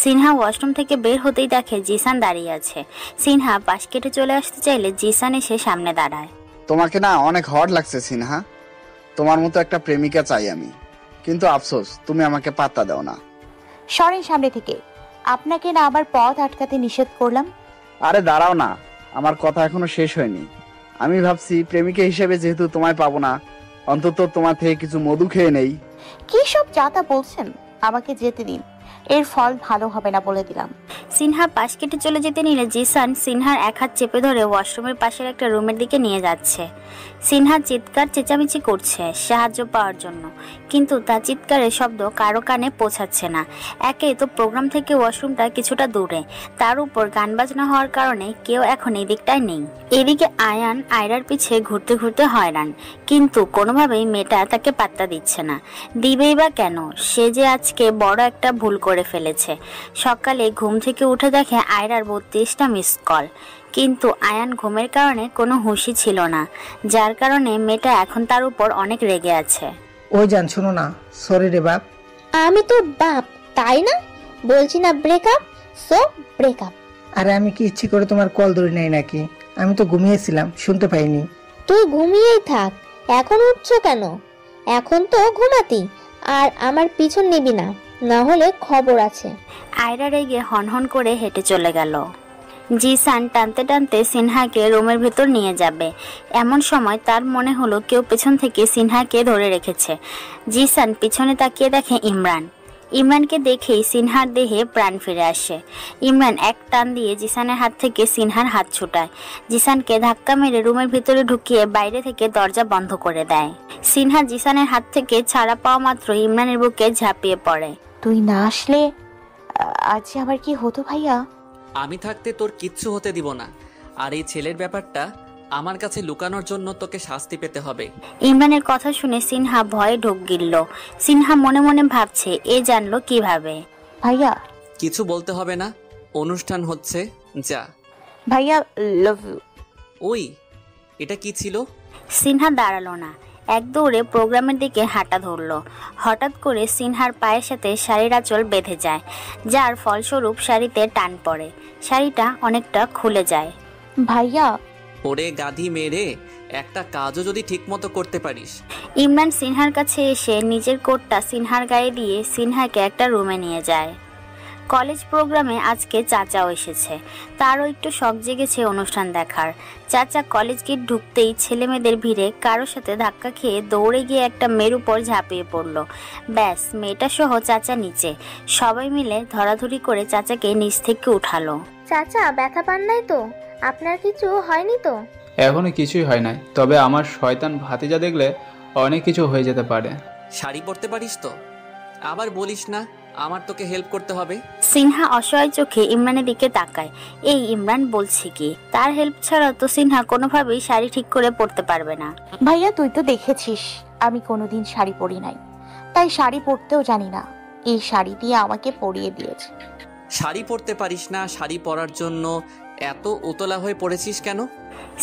সিনহা ওয়াশরুম থেকে বের হতেই দেখে জিসান দাঁড়িয়ে আছে। সিনহা পাশ কেটে চলে আসতে চাইলে জিসান এসে সামনে দাঁড়ায়। তোমাকে না অনেক হট লাগছে সিনহা, তোমার মতো একটা প্রেমিকা চাই আমি, কিন্তু আফসোস তুমি আমাকে পাত্তা দাও না। সরেন সামনে থেকে, আপনাকে না আবার পথ আটকাতে নিষেধ করলাম। আরে দাঁড়াও না, আমার কথা এখনো শেষ হয়নি। আমি ভাবছি প্রেমিকা হিসেবে যেহেতু তোমায় পাবো না, অন্তত তোমার থেকে কিছু মধু খেয়ে নেই। কি সব যাতা বলছেন, আমাকে যেতে দিন, এর ফল ভালো হবে না বলে দিলাম। সিনহা পাশ কেটে চলে যেতে নিলে জিসান সিনহার এক হাত চেপে ধরে ওয়াশরুমের পাশের একটা রুমের দিকে নিয়ে যাচ্ছে। সিনহা চিৎকার চেঁচামেচি করছে সাহায্য পাওয়ার জন্য, কিন্তু তার চিৎকারের শব্দ কারো কানে পৌঁছাচ্ছে না। একে তো প্রোগ্রাম থেকে ওয়াশরুমটা কিছুটা দূরে, তার উপর গান বাজনা হওয়ার কারণে কেউ এখন এই দিকটায় নেই। এদিকে আয়ান আয়রার পিছে ঘুরতে ঘুরতে হয়রান, কিন্তু কোনোভাবেই মেয়েটা তাকে পাত্তা দিচ্ছে না। দিবেই বা কেন, সে যে আজকে বড় একটা ভুল করে ফেলেছে। সকালে ঘুম থেকে উঠে দেখে আয়রার 32টা মিস কল, কিন্তু আয়ান ঘুমের কারণে কোনো হুঁশই ছিল না, যার কারণে মেয়েটা এখন তার উপর অনেক রেগে আছে। ওই জান শোনো না, সরি রে বাপ। আমি তো বাপ, তাই না? বলছি না ব্রেকআপ, সো ব্রেকআপ। আরে আমি কি ইচ্ছে করে তোমার কল ধরে নাই নাকি? আমি তো ঘুমিয়েছিলাম, শুনতে পাইনি। তুই ঘুমিয়েই থাক, এখন উঠছো কেন? এখন তো ঘুমাতি, আর আমার পিছন নিবি না। না হলে খবর আছে। আয়রা রেগে হনহন করে হেঁটে চলে গেল। জিসান টানতে টানতে সিনহাকে রুমের ভেতর নিয়ে যাবে, এমন সময় তার মনে হলো কেউ পেছন থেকে সিনহাকে ধরে রেখেছে। জিসান পিছনে তাকিয়ে দেখে ইমরানকে দেখেই সিনহার দেহে প্রাণ ফিরে আসে। ইমরান এক টান দিয়ে জিসানের হাত থেকে সিনহার হাত ছুটায়, জিসানকে ধাক্কা মেরে রুমের ভিতরে ঢুকিয়ে বাইরে থেকে দরজা বন্ধ করে দেয়। সিনহা জিসানের হাত থেকে ছাড়া পাওয়া মাত্র ইমরানের বুকে ঝাঁপিয়ে পড়ে। তুই না আসলে আজ আবার কি হতো ভাইয়া? আমি থাকতে তোর কিচ্ছু হতে দিব না, আর এই ছেলের ব্যাপারটা আমার কাছে লুকানোর জন্য তোকে শাস্তি পেতে হবে। ইমরানের কথা শুনে সিনহা ভয়ে ঢোক গিলল। সিনহা মনে মনে ভাবছে এ জানলো কিভাবে। ভাইয়া কিছু বলতে হবে না, অনুষ্ঠান হচ্ছে, যা। ভাইয়া লাভ ইউ। ওই এটা কি ছিল? সিনহা দাঁড়ালো না, এক দৌড়ে প্রোগ্রামের দিকে হাঁটা ধরলো। হঠাৎ করে সিনহার পায়ের সাথে শাড়ির আঁচল বেঁধে যায়, যার ফলস্বরূপ শাড়িতে টান পড়ে, শাড়িটা অনেকটা খুলে যায়। ভাইয়া ওরে গাধি মেরে, একটা কাজও যদি ঠিকমতো করতে পারিস। ইমরান সিনহার কাছে এসে নিজের কোটটা সিনহার গায়ে দিয়ে সিনহাকে একটা রুমে নিয়ে যায়। কলেজ প্রোগ্রামে আজকে চাচাও এসেছে, তারও একটু শখ জেগেছে অনুষ্ঠান দেখার। চাচা কলেজ গেট ঢুকতেই ছেলেমেয়েদের ভিড়ে কারোর সাথে ধাক্কা খেয়ে দৌড়ে গিয়ে একটা মেয়ের উপর ঝাঁপিয়ে পড়লো। ব্যাস, মেয়েটা সহ চাচা নিচে। সবাই মিলে ধরাধরি করে চাচাকে নিচ থেকে উঠালো। চাচা ব্যথা পান নাই তো? আপনার কিছু হয়নি তো? এখনো কিছুই হয় নাই, তবে আমার শয়তান ভাতিজা দেখলে অনেক কিছু হয়ে যেতে পারে। শাড়ি পরতে পারিস তো? আবার বলিস না আমার তোকে হেল্প করতে হবে। সিনহা অসহায় চোখে ইমরানের দিকে তাকায়। এই ইমরান বলছে কি, তার হেল্প ছাড়া তো সিনহা কোনোভাবেই শাড়ি ঠিক করে পরতে পারবে না। ভাইয়া তুই তো দেখেছিস আমি কোনোদিন শাড়ি পরি নাই, তাই শাড়ি পরতেও জানি না। এই শাড়ি দিয়ে আমাকে পরিয়ে দিয়েছে। শাড়ি পরতে পারিস না, শাড়ি পরার জন্য এত উতলা হয়ে পড়েছিস কেন?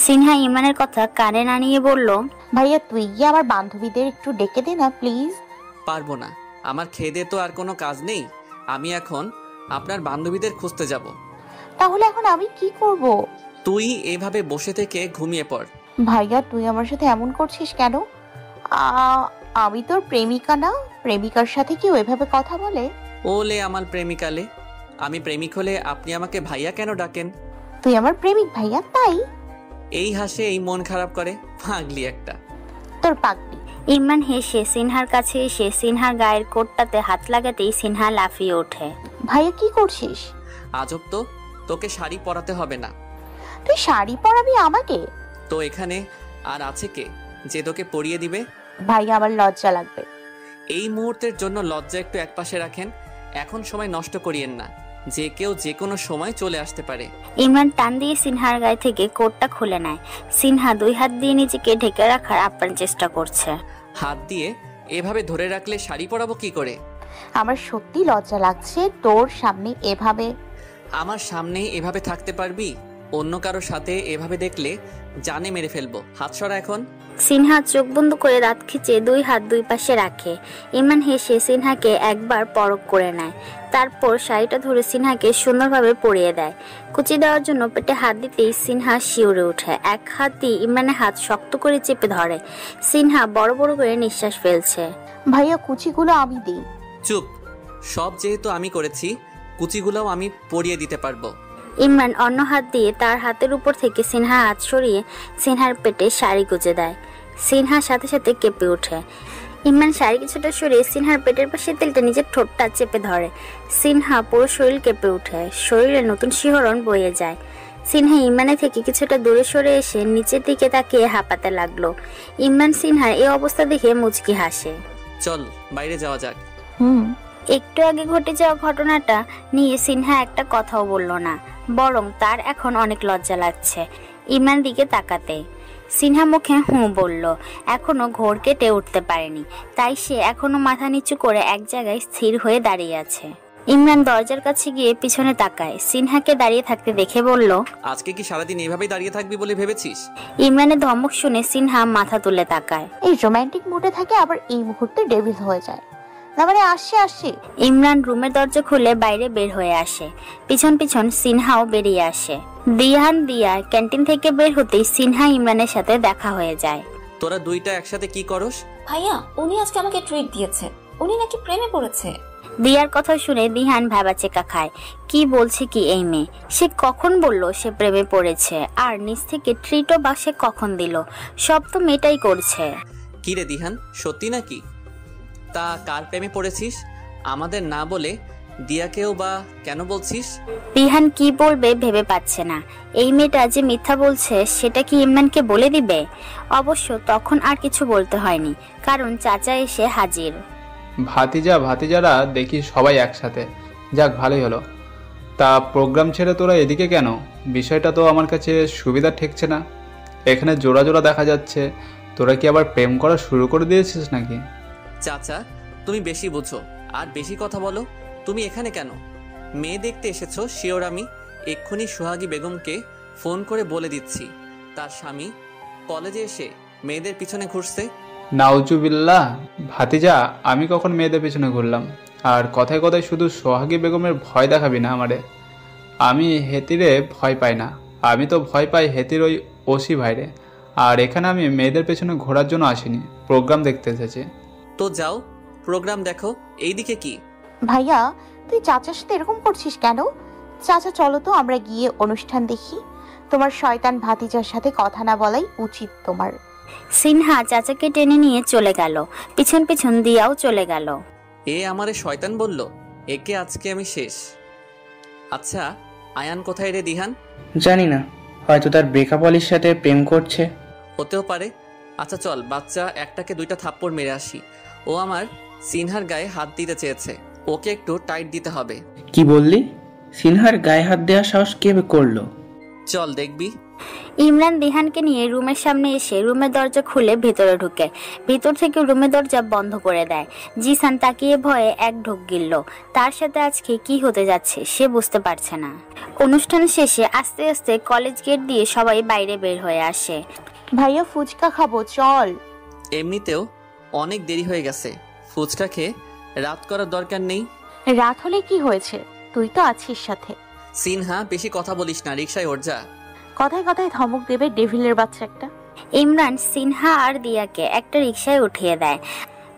সিনহা ইমরানের কথা কানে না নিয়ে বলল, ভাইয়া তুই গিয়ে আমার বান্ধবীদের একটু ডেকে দে না প্লিজ। পারবো না, আমার খেদে তো আর কোনো কাজ নেই। আমি এখন আপনার বান্ধবীদের খুঁজতে যাব। তাহলে এখন আমি কি করব? তুই এভাবে বসে থেকে ঘুমিয়ে পড়। ভাইয়া তুই আমার সাথে এমন করছিস কেন? আমি তোর প্রেমিকা না? প্রেমিকার সাথে কি ওইভাবে কথা বলে? ওলে আমার প্রেমিকালে, আমি প্রেমিক হলে আপনি আমাকে ভাইয়া কেন ডাকেন? তুই আমার প্রেমিক ভাইয়া, তাই এই হাসে এই মন খারাপ করে, পাগলি একটা। তোর পাগলি। ইমরান হেসে সিনহার কাছে এসে সিনহার গায়ের কোটটাতে হাত লাগাতেই সিনহা লাফিয়ে ওঠে। ভাইয়া কি করছিস? আজব তো, তোকে শাড়ি পরাতে হবে না। তুই শাড়ি পরাবি আমাকে? তো এখানে আর আছে কে যে তোকে পরিয়ে দিবে? ভাইয়া আমার লজ্জা লাগবে। এই মুহূর্তের জন্য লজ্জা একটু একপাশে রাখেন, এখন সময় নষ্ট করিয়েন না, যে কেউ যে কোনো সময় চলে আসতে পারে। ইমরান টান দিয়ে সিনহার গায়ে থেকে কোটটা খুলে নেয়। সিনহা দুই হাত দিয়ে নিজেকে ঢেকে রাখার আপ্রাণ চেষ্টা করছে। হাত দিয়ে এভাবে ধরে রাখলে শাড়ি পরাবো কি করে? আমার সত্যি লজ্জা লাগছে তোর সামনে এভাবে। আমার সামনে এভাবে থাকতে পারবি? অন্য কারো সাথে এভাবে দেখলে জানে মেরে ফেলবো। হাত সরা এখন। সিনহা চোখ বন্ধ করে দাঁত খিচে দুই হাত দুই পাশে রাখে। ইমরান হেসে সিনহাকে একবার পরখ করে নেয়, তারপর শাড়িটা ধরে সিনহাকে সুন্দরভাবে পরিয়ে দেয়। কুচি দেওয়ার জন্য পেটে হাত দিতেই সিনহা শিউরে ওঠে। এক হাত দিয়ে ইমরানের হাত শক্ত করে চেপে ধরে। সিনহা বড় বড় করে নিঃশ্বাস ফেলছে। ভাইয়া কুচিগুলো আমি দিই। চুপ, সব যেহেতু আমি করেছি, কুচিগুলোও আমি পরিয়ে দিতে পারবো। ইমরান অন্য হাত দিয়ে তার হাতের উপর থেকে সিনহার হাত সরিয়ে সিনহার পেটে শাড়ি গুজে দেয়। সিনহার সাথে সাথে কেঁপে ওঠে। ইমরান শাড়ি কিছুটা সরিয়ে সিনহার পেটের পাশে তেলটা নিজের ঠোঁটটা চেপে ধরে। সিনহা পুরো শরীর কেঁপে ওঠে, শরীরে নতুন শিহরণ বয়ে যায়। সিনহা ইমরানের থেকে কিছুটা দূরে সরে এসে নিচের দিকে তাকিয়ে হাঁপাতে লাগলো। ইমরান সিনহার এই অবস্থা দেখে মুচকি হাসে। চল বাইরে যাওয়া যাক। একটু আগে ঘটে যাওয়া ঘটনাটা নিয়ে সিনহা একটা কথাও বলল না, বরং তার এখন অনেক লজ্জা লাগছে ইমরান দিকে তাকাতে। সিনহা মুখে বলল, এখনো ঘোর কেটে উঠতে পারেনি, তাই সে এখনো মাথা নিচু করে এক জায়গায় স্থির হয়ে দাঁড়িয়ে আছে। ইমরান দরজার কাছে গিয়ে পিছনে তাকায়, সিনহাকে দাঁড়িয়ে থাকতে দেখে বলল, আজকে কি সারাদিন এইভাবেই দাঁড়িয়ে থাকবি বলে ভেবেছিস? ইমরানের ধমক শুনে সিনহা মাথা তুলে তাকায়। এই রোমান্টিক মুডে থাকে আবার এই মুহূর্তে ডেভিল হয়ে যায়। আসছে। ইমরান রুমের দরজা খুলে বাইরে বের হয়ে আসে, পিছন পিছন সিনহাও বেরিয়ে আসে। দিয়া ক্যান্টিন থেকে বের হতেই সিনহা ইমরানের সাথে দেখা হয়ে যায়। তোরা দুইটা একসাথে কি করস? ভাইয়া উনি আজকে আমাকে ট্রিট দিয়েছে, উনি নাকি প্রেমে পড়েছে। দিয়ার কথা শুনে দিহান ভ্যাবাচেকা খায়। কি বলছে কি এই মেয়ে? সে কখন বলল সে প্রেমে পড়েছে? আর নিচ থেকে ট্রিটও বা সে কখন দিল? সব তো মেয়েটাই করছে। কি রে দিহান, সত্যি নাকি? তা কার প্রেমে পড়েছিস আমাদের না বলে দিয়াকেও বা কেন বলছিস? দিহান কি বলবে ভেবে পাচ্ছে না। এই মেয়েটা যে মিথ্যা বলছে সেটা কি ইমরানকে বলে দিবে? অবশ্য তখন আর কিছু বলতে হয়নি, কারণ চাচা এসে হাজির। ভাতিজারা দেখি সবাই একসাথে, যাক ভালোই হলো। তা প্রোগ্রাম ছেড়ে তোরা এদিকে কেন? বিষয়টা তো আমার কাছে সুবিধা ঠেকছে না। এখানে জোড়া জোড়া দেখা যাচ্ছে, তোরা কি আবার প্রেম করা শুরু করে দিয়েছিস নাকি? চাচা তুমি বেশি বুঝো আর বেশি কথা বলো। তুমি এখানে কেন? মেয়ে দেখতে এসেছো শিওর? আমি এক্ষুনি সোহাগী বেগমকে ফোন করে বলে দিচ্ছি তার স্বামী কলেজে এসে মেয়েদের পিছনে ঘুরছে। নাউজুবিল্লাহ। ভাতিজা, আমি কখন মেয়েদের পিছনে ঘুরলাম? আর কথায় কথায় শুধু সোহাগী বেগমের ভয় দেখাবি না আমারে। আমি হেতিরে ভয় পাই না, আমি তো ভয় পাই হেতির ওই ওসি ভাইরে। আর এখানে আমি মেয়েদের পেছনে ঘোরার জন্য আসিনি, প্রোগ্রাম দেখতে এসেছি। তো যাও প্রোগ্রাম দেখো। এইদিকে কি? ভাইয়া তুই চাচার সাথে এরকম করছিস কেন? চাচা চলো তো আমরা গিয়ে অনুষ্ঠান দেখি। তোমার শয়তান ভাতিজার সাথে কথা না বলাই উচিত তোমার। সিনহা চাচাকে টেনে নিয়ে চলে গেল, পিছন পিছন দিয়াও চলে গেল। এ আমারে শয়তান বলল, একে আজকে আমি শেষ। আচ্ছা আয়ান কোথায় রে দিহান? জানি না, হয়তো তার ব্রেকআপ অলির সাথে প্রেম করছে। হতেও পারে। আচ্ছা চল বাচ্চা একটাকে দুইটা থাপ্পড় মেরে আসি। ও আমার সিনহার গায়ে হাত দিতে চেয়েছে, ওকে একটু টাইট দিতে হবে। কি বললি? সিনহার গায়ে হাত দেওয়ার সাহস কে করলো? চল দেখবি। ইমরান দিহানকে নিয়ে রুমের সামনে এসে রুমের দরজা খুলে ভেতরে ঢুকে, ভেতর থেকে রুমের দরজা বন্ধ করে দেয়। জিসান তাকিয়ে ভয়ে এক ঢোক গিলল। তার সাথে আজকে কি হতে যাচ্ছে সে বুঝতে পারছে না। অনুষ্ঠান শেষে আস্তে আস্তে কলেজ গেট দিয়ে সবাই বাইরে বের হয়ে আসে। ভাইয়া ফুচকা খাবো, চল। এমনিতেও অনেক দেরি হয়ে গেছে, ফুচকা খেয়ে রাত করার দরকার নেই। রাত হলে কি হয়েছে, তুই তো আছিস সাথে। সিনহা বেশি কথা বলিস না, রিকশায় ওঠ যা। কথায় কথায় ধমক দেবে ডেভিলের বাচ্চা একটা। ইমরান সিনহা আর দিয়াকে একটা রিকশায় উঠিয়ে দেয়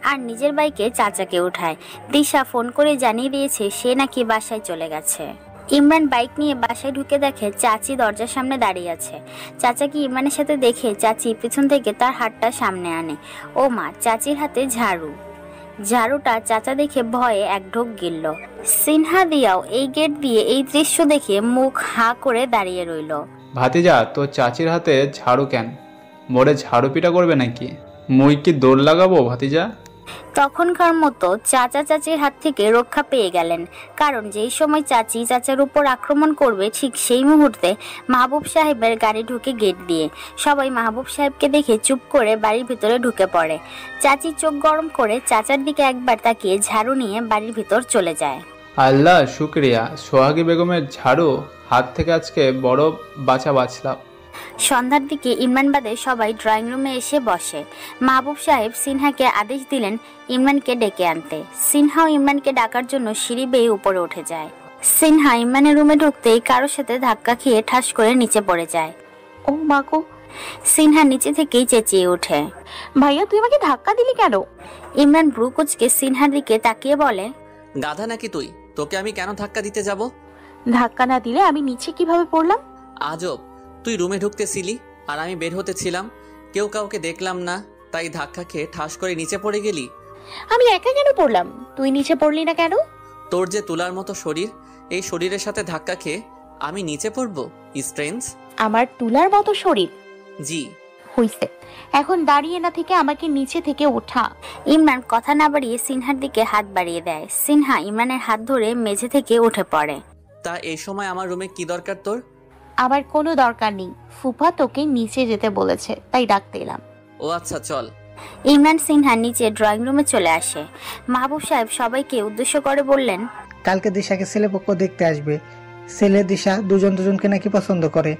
আর নিজের বাইকে চাচাকে উঠায়। দিশা ফোন করে জানিয়ে দিয়েছে সে নাকি বাসায় চলে গেছে। ইমরান বাইক নিয়ে বাসায় ঢুকে দেখে চাচি দরজার সামনে দাঁড়িয়ে আছে। চাচাকে ইমরানের সাথে দেখে চাচি পিছন থেকে তার হাতটা সামনে আনে। ও মা, চাচির হাতে ঝাড়ু। ঝাড়ুটা চাচা দেখে ভয়ে এক ঢোক গিলল। সিনহা দিয়াও এই গেট দিয়ে এই দৃশ্য দেখে মুখ হা করে দাঁড়িয়ে রইল। ভাতিজা, তোর চাচির হাতে ঝাড়ু কেন? মোড়ে ঝাড়ু পিটা করবে নাকি? মুই কি দৌড় লাগাবো ভাতিজা? তখনকার মতো চাচা চাচির হাত থেকে রক্ষা পেয়ে গেলেন, কারণ যেই সময় চাচি চাচার উপর আক্রমণ করবে ঠিক সেই মুহূর্তে মাহবুব সাহেবের গাড়ি ঢুকে গেট দিয়ে। সবাই মাহবুব সাহেবকে দেখে চুপ করে বাড়ির ভিতরে ঢুকে পড়ে। চাচি চোখ গরম করে চাচার দিকে একবার তাকিয়ে ঝাড়ু নিয়ে বাড়ির ভিতর চলে যায়। আল্লাহ শুক্রিয়া, সোহাগী বেগমের ঝাড়ু হাত থেকে আজকে বড় বাঁচলাম। সন্ধ্যার দিকে ইমরান বাদে সবাই ড্রয়িং রুমে এসে বসে। মাহবুব সাহেব সিনহাকে আদেশ দিলেন ইমরানকে ডেকে আনতে। সিনহাও ইমরানকে ডাকার জন্য সিঁড়ি বেয়ে উপরে উঠে যায়। সিনহা ইমরানের রুমে ঢুকতেই কারোর সাথে ধাক্কা খেয়ে ঠাস করে নিচে পড়ে যায়। ও মা গো! সিনহা নিচে থেকেই চেঁচিয়ে ওঠে, ভাইয়া তুই আমাকে ধাক্কা দিলি কেন? ইমরান ভ্রু কুঁচকে সিনহার দিকে তাকিয়ে বলে, গাধা নাকি তুই? তোকে আমি কেন ধাক্কা দিতে যাব? ধাক্কা না দিলে আমি নিচে কিভাবে পড়লাম? আজব, তুই রুমে ঢুকতেছিলি আর আমি বের হতেছিলাম, কেউ কাউকে দেখলাম না, তাই ধাক্কা খেয়ে ঠাস করে নিচে পড়ে গেলি। আমি একা কেন পড়লাম? তুই নিচে পড়লি না কেন? তোর যে তুলার মতো শরীর, এই শরীরের সাথে ধাক্কা খেয়ে আমি নিচে পড়বো? স্ট্রেঞ্জ। আমার তুলার মতো শরীর? জি হইছে, এখন দাঁড়িয়ে না থেকে আমাকে নিচে থেকে ওঠা। ইমরান কথা না বাড়িয়ে সিনহার দিকে হাত বাড়িয়ে দেয়। সিনহা ইমরানের হাত ধরে মেঝে থেকে উঠে পড়ে। তা এই সময় আমার রুমে কি দরকার তোর? আমার কোনো দরকার নেই, ফুফা তোকে নিচে যেতে বলেছে তাই ডাকতে এলাম। ও আচ্ছা চল। ইমরান সিনহা নিচে ড্রয়িং রুমে চলে আসে। মাহবুব সাহেব সবাইকে উদ্দেশ্য করে বললেন, কালকে দিশাকে ছেলেপক্ষ দেখতে আসবে। ছেলে দিশা দুজনকে নাকি পছন্দ করে,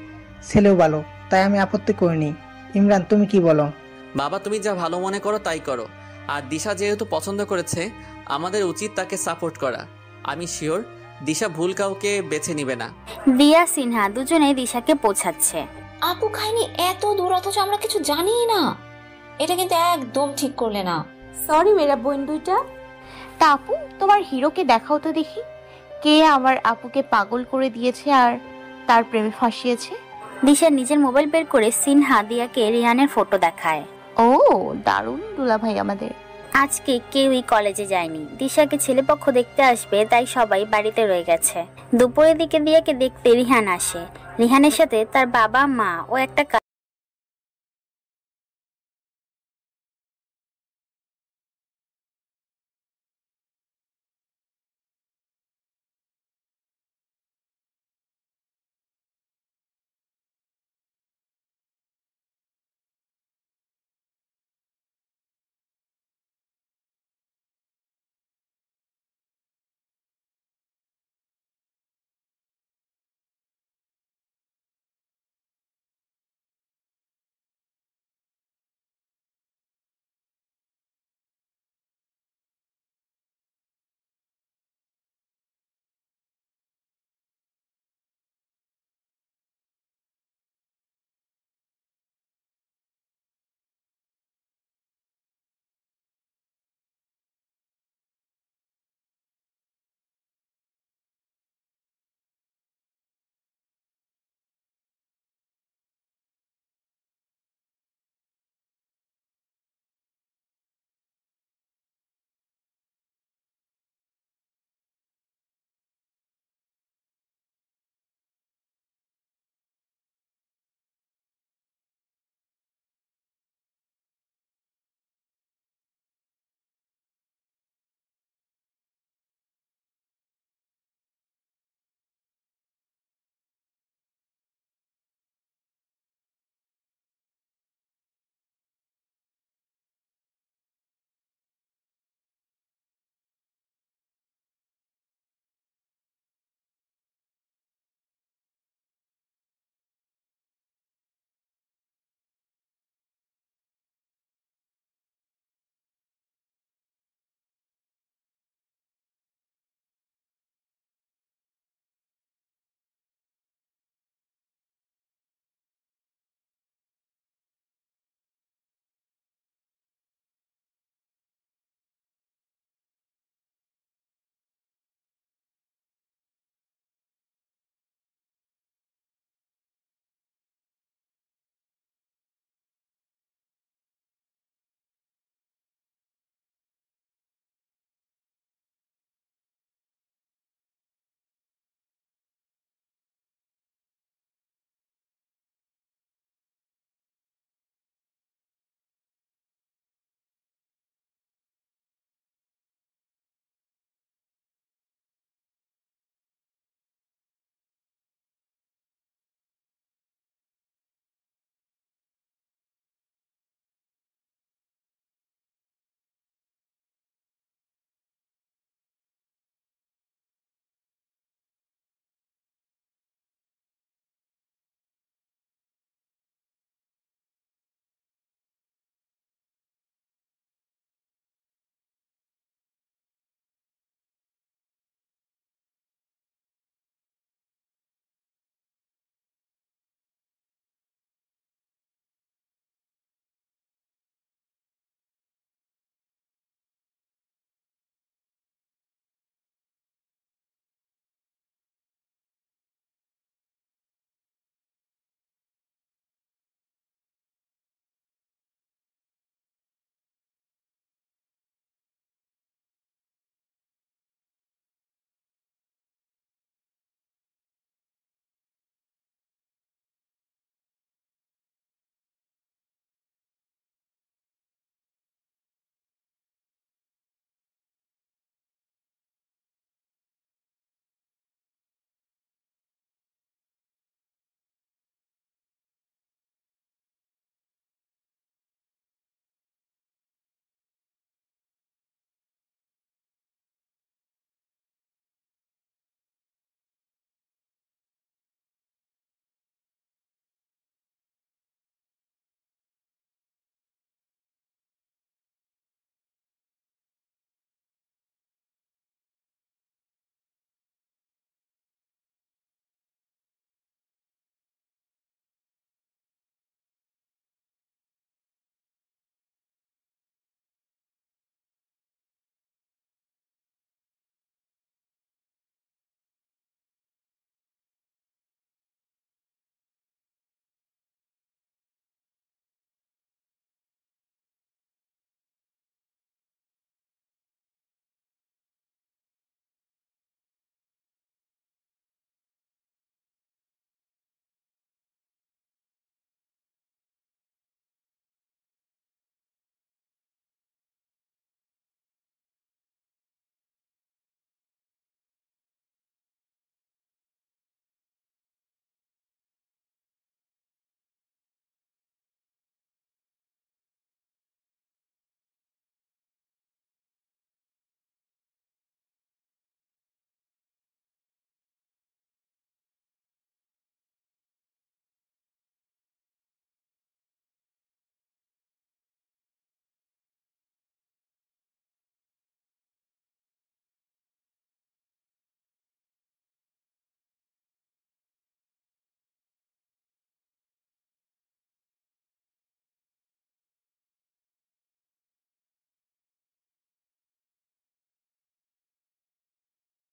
ছেলেও ভালো, তাই আমি আপত্তি করিনি। ইমরান তুমি কি বলো? বাবা তুমি যা ভালো মনে করো তাই করো। আর দিশা যেহেতু পছন্দ করেছে আমাদের উচিত তাকে সাপোর্ট করা। আমি শিওর দিশা ভুল কাউকে বেছে নিবে না। দিয়া সিনহা দুজনেই দিশাকে পৌঁছাচ্ছে। আপু খাইনি এত দূর, অথচ আমরা কিছু জানি না। এটা কিন্তু একদম ঠিক করলে না। সরি মেরা বোন দুইটা। তা আপু, তোমার হিরোকে দেখাও তো দেখি, কে আমার আপুকে পাগল করে দিয়েছে আর তার প্রেমে ফাঁসিয়েছে। দিশা নিজের মোবাইল বের করে সিনহা দিয়াকে রিহানের ফটো দেখায়। ও দারুণ দুলা ভাই আমাদের। আজকে কেউই কলেজে যায়নি, দিশাকে ছেলেপক্ষ দেখতে আসবে তাই সবাই বাড়িতে রয়ে গেছে। দুপুরের দিকে দিয়াকে দেখতে রিহান আসে। রিহানের সাথে তার বাবা, মা ও একটা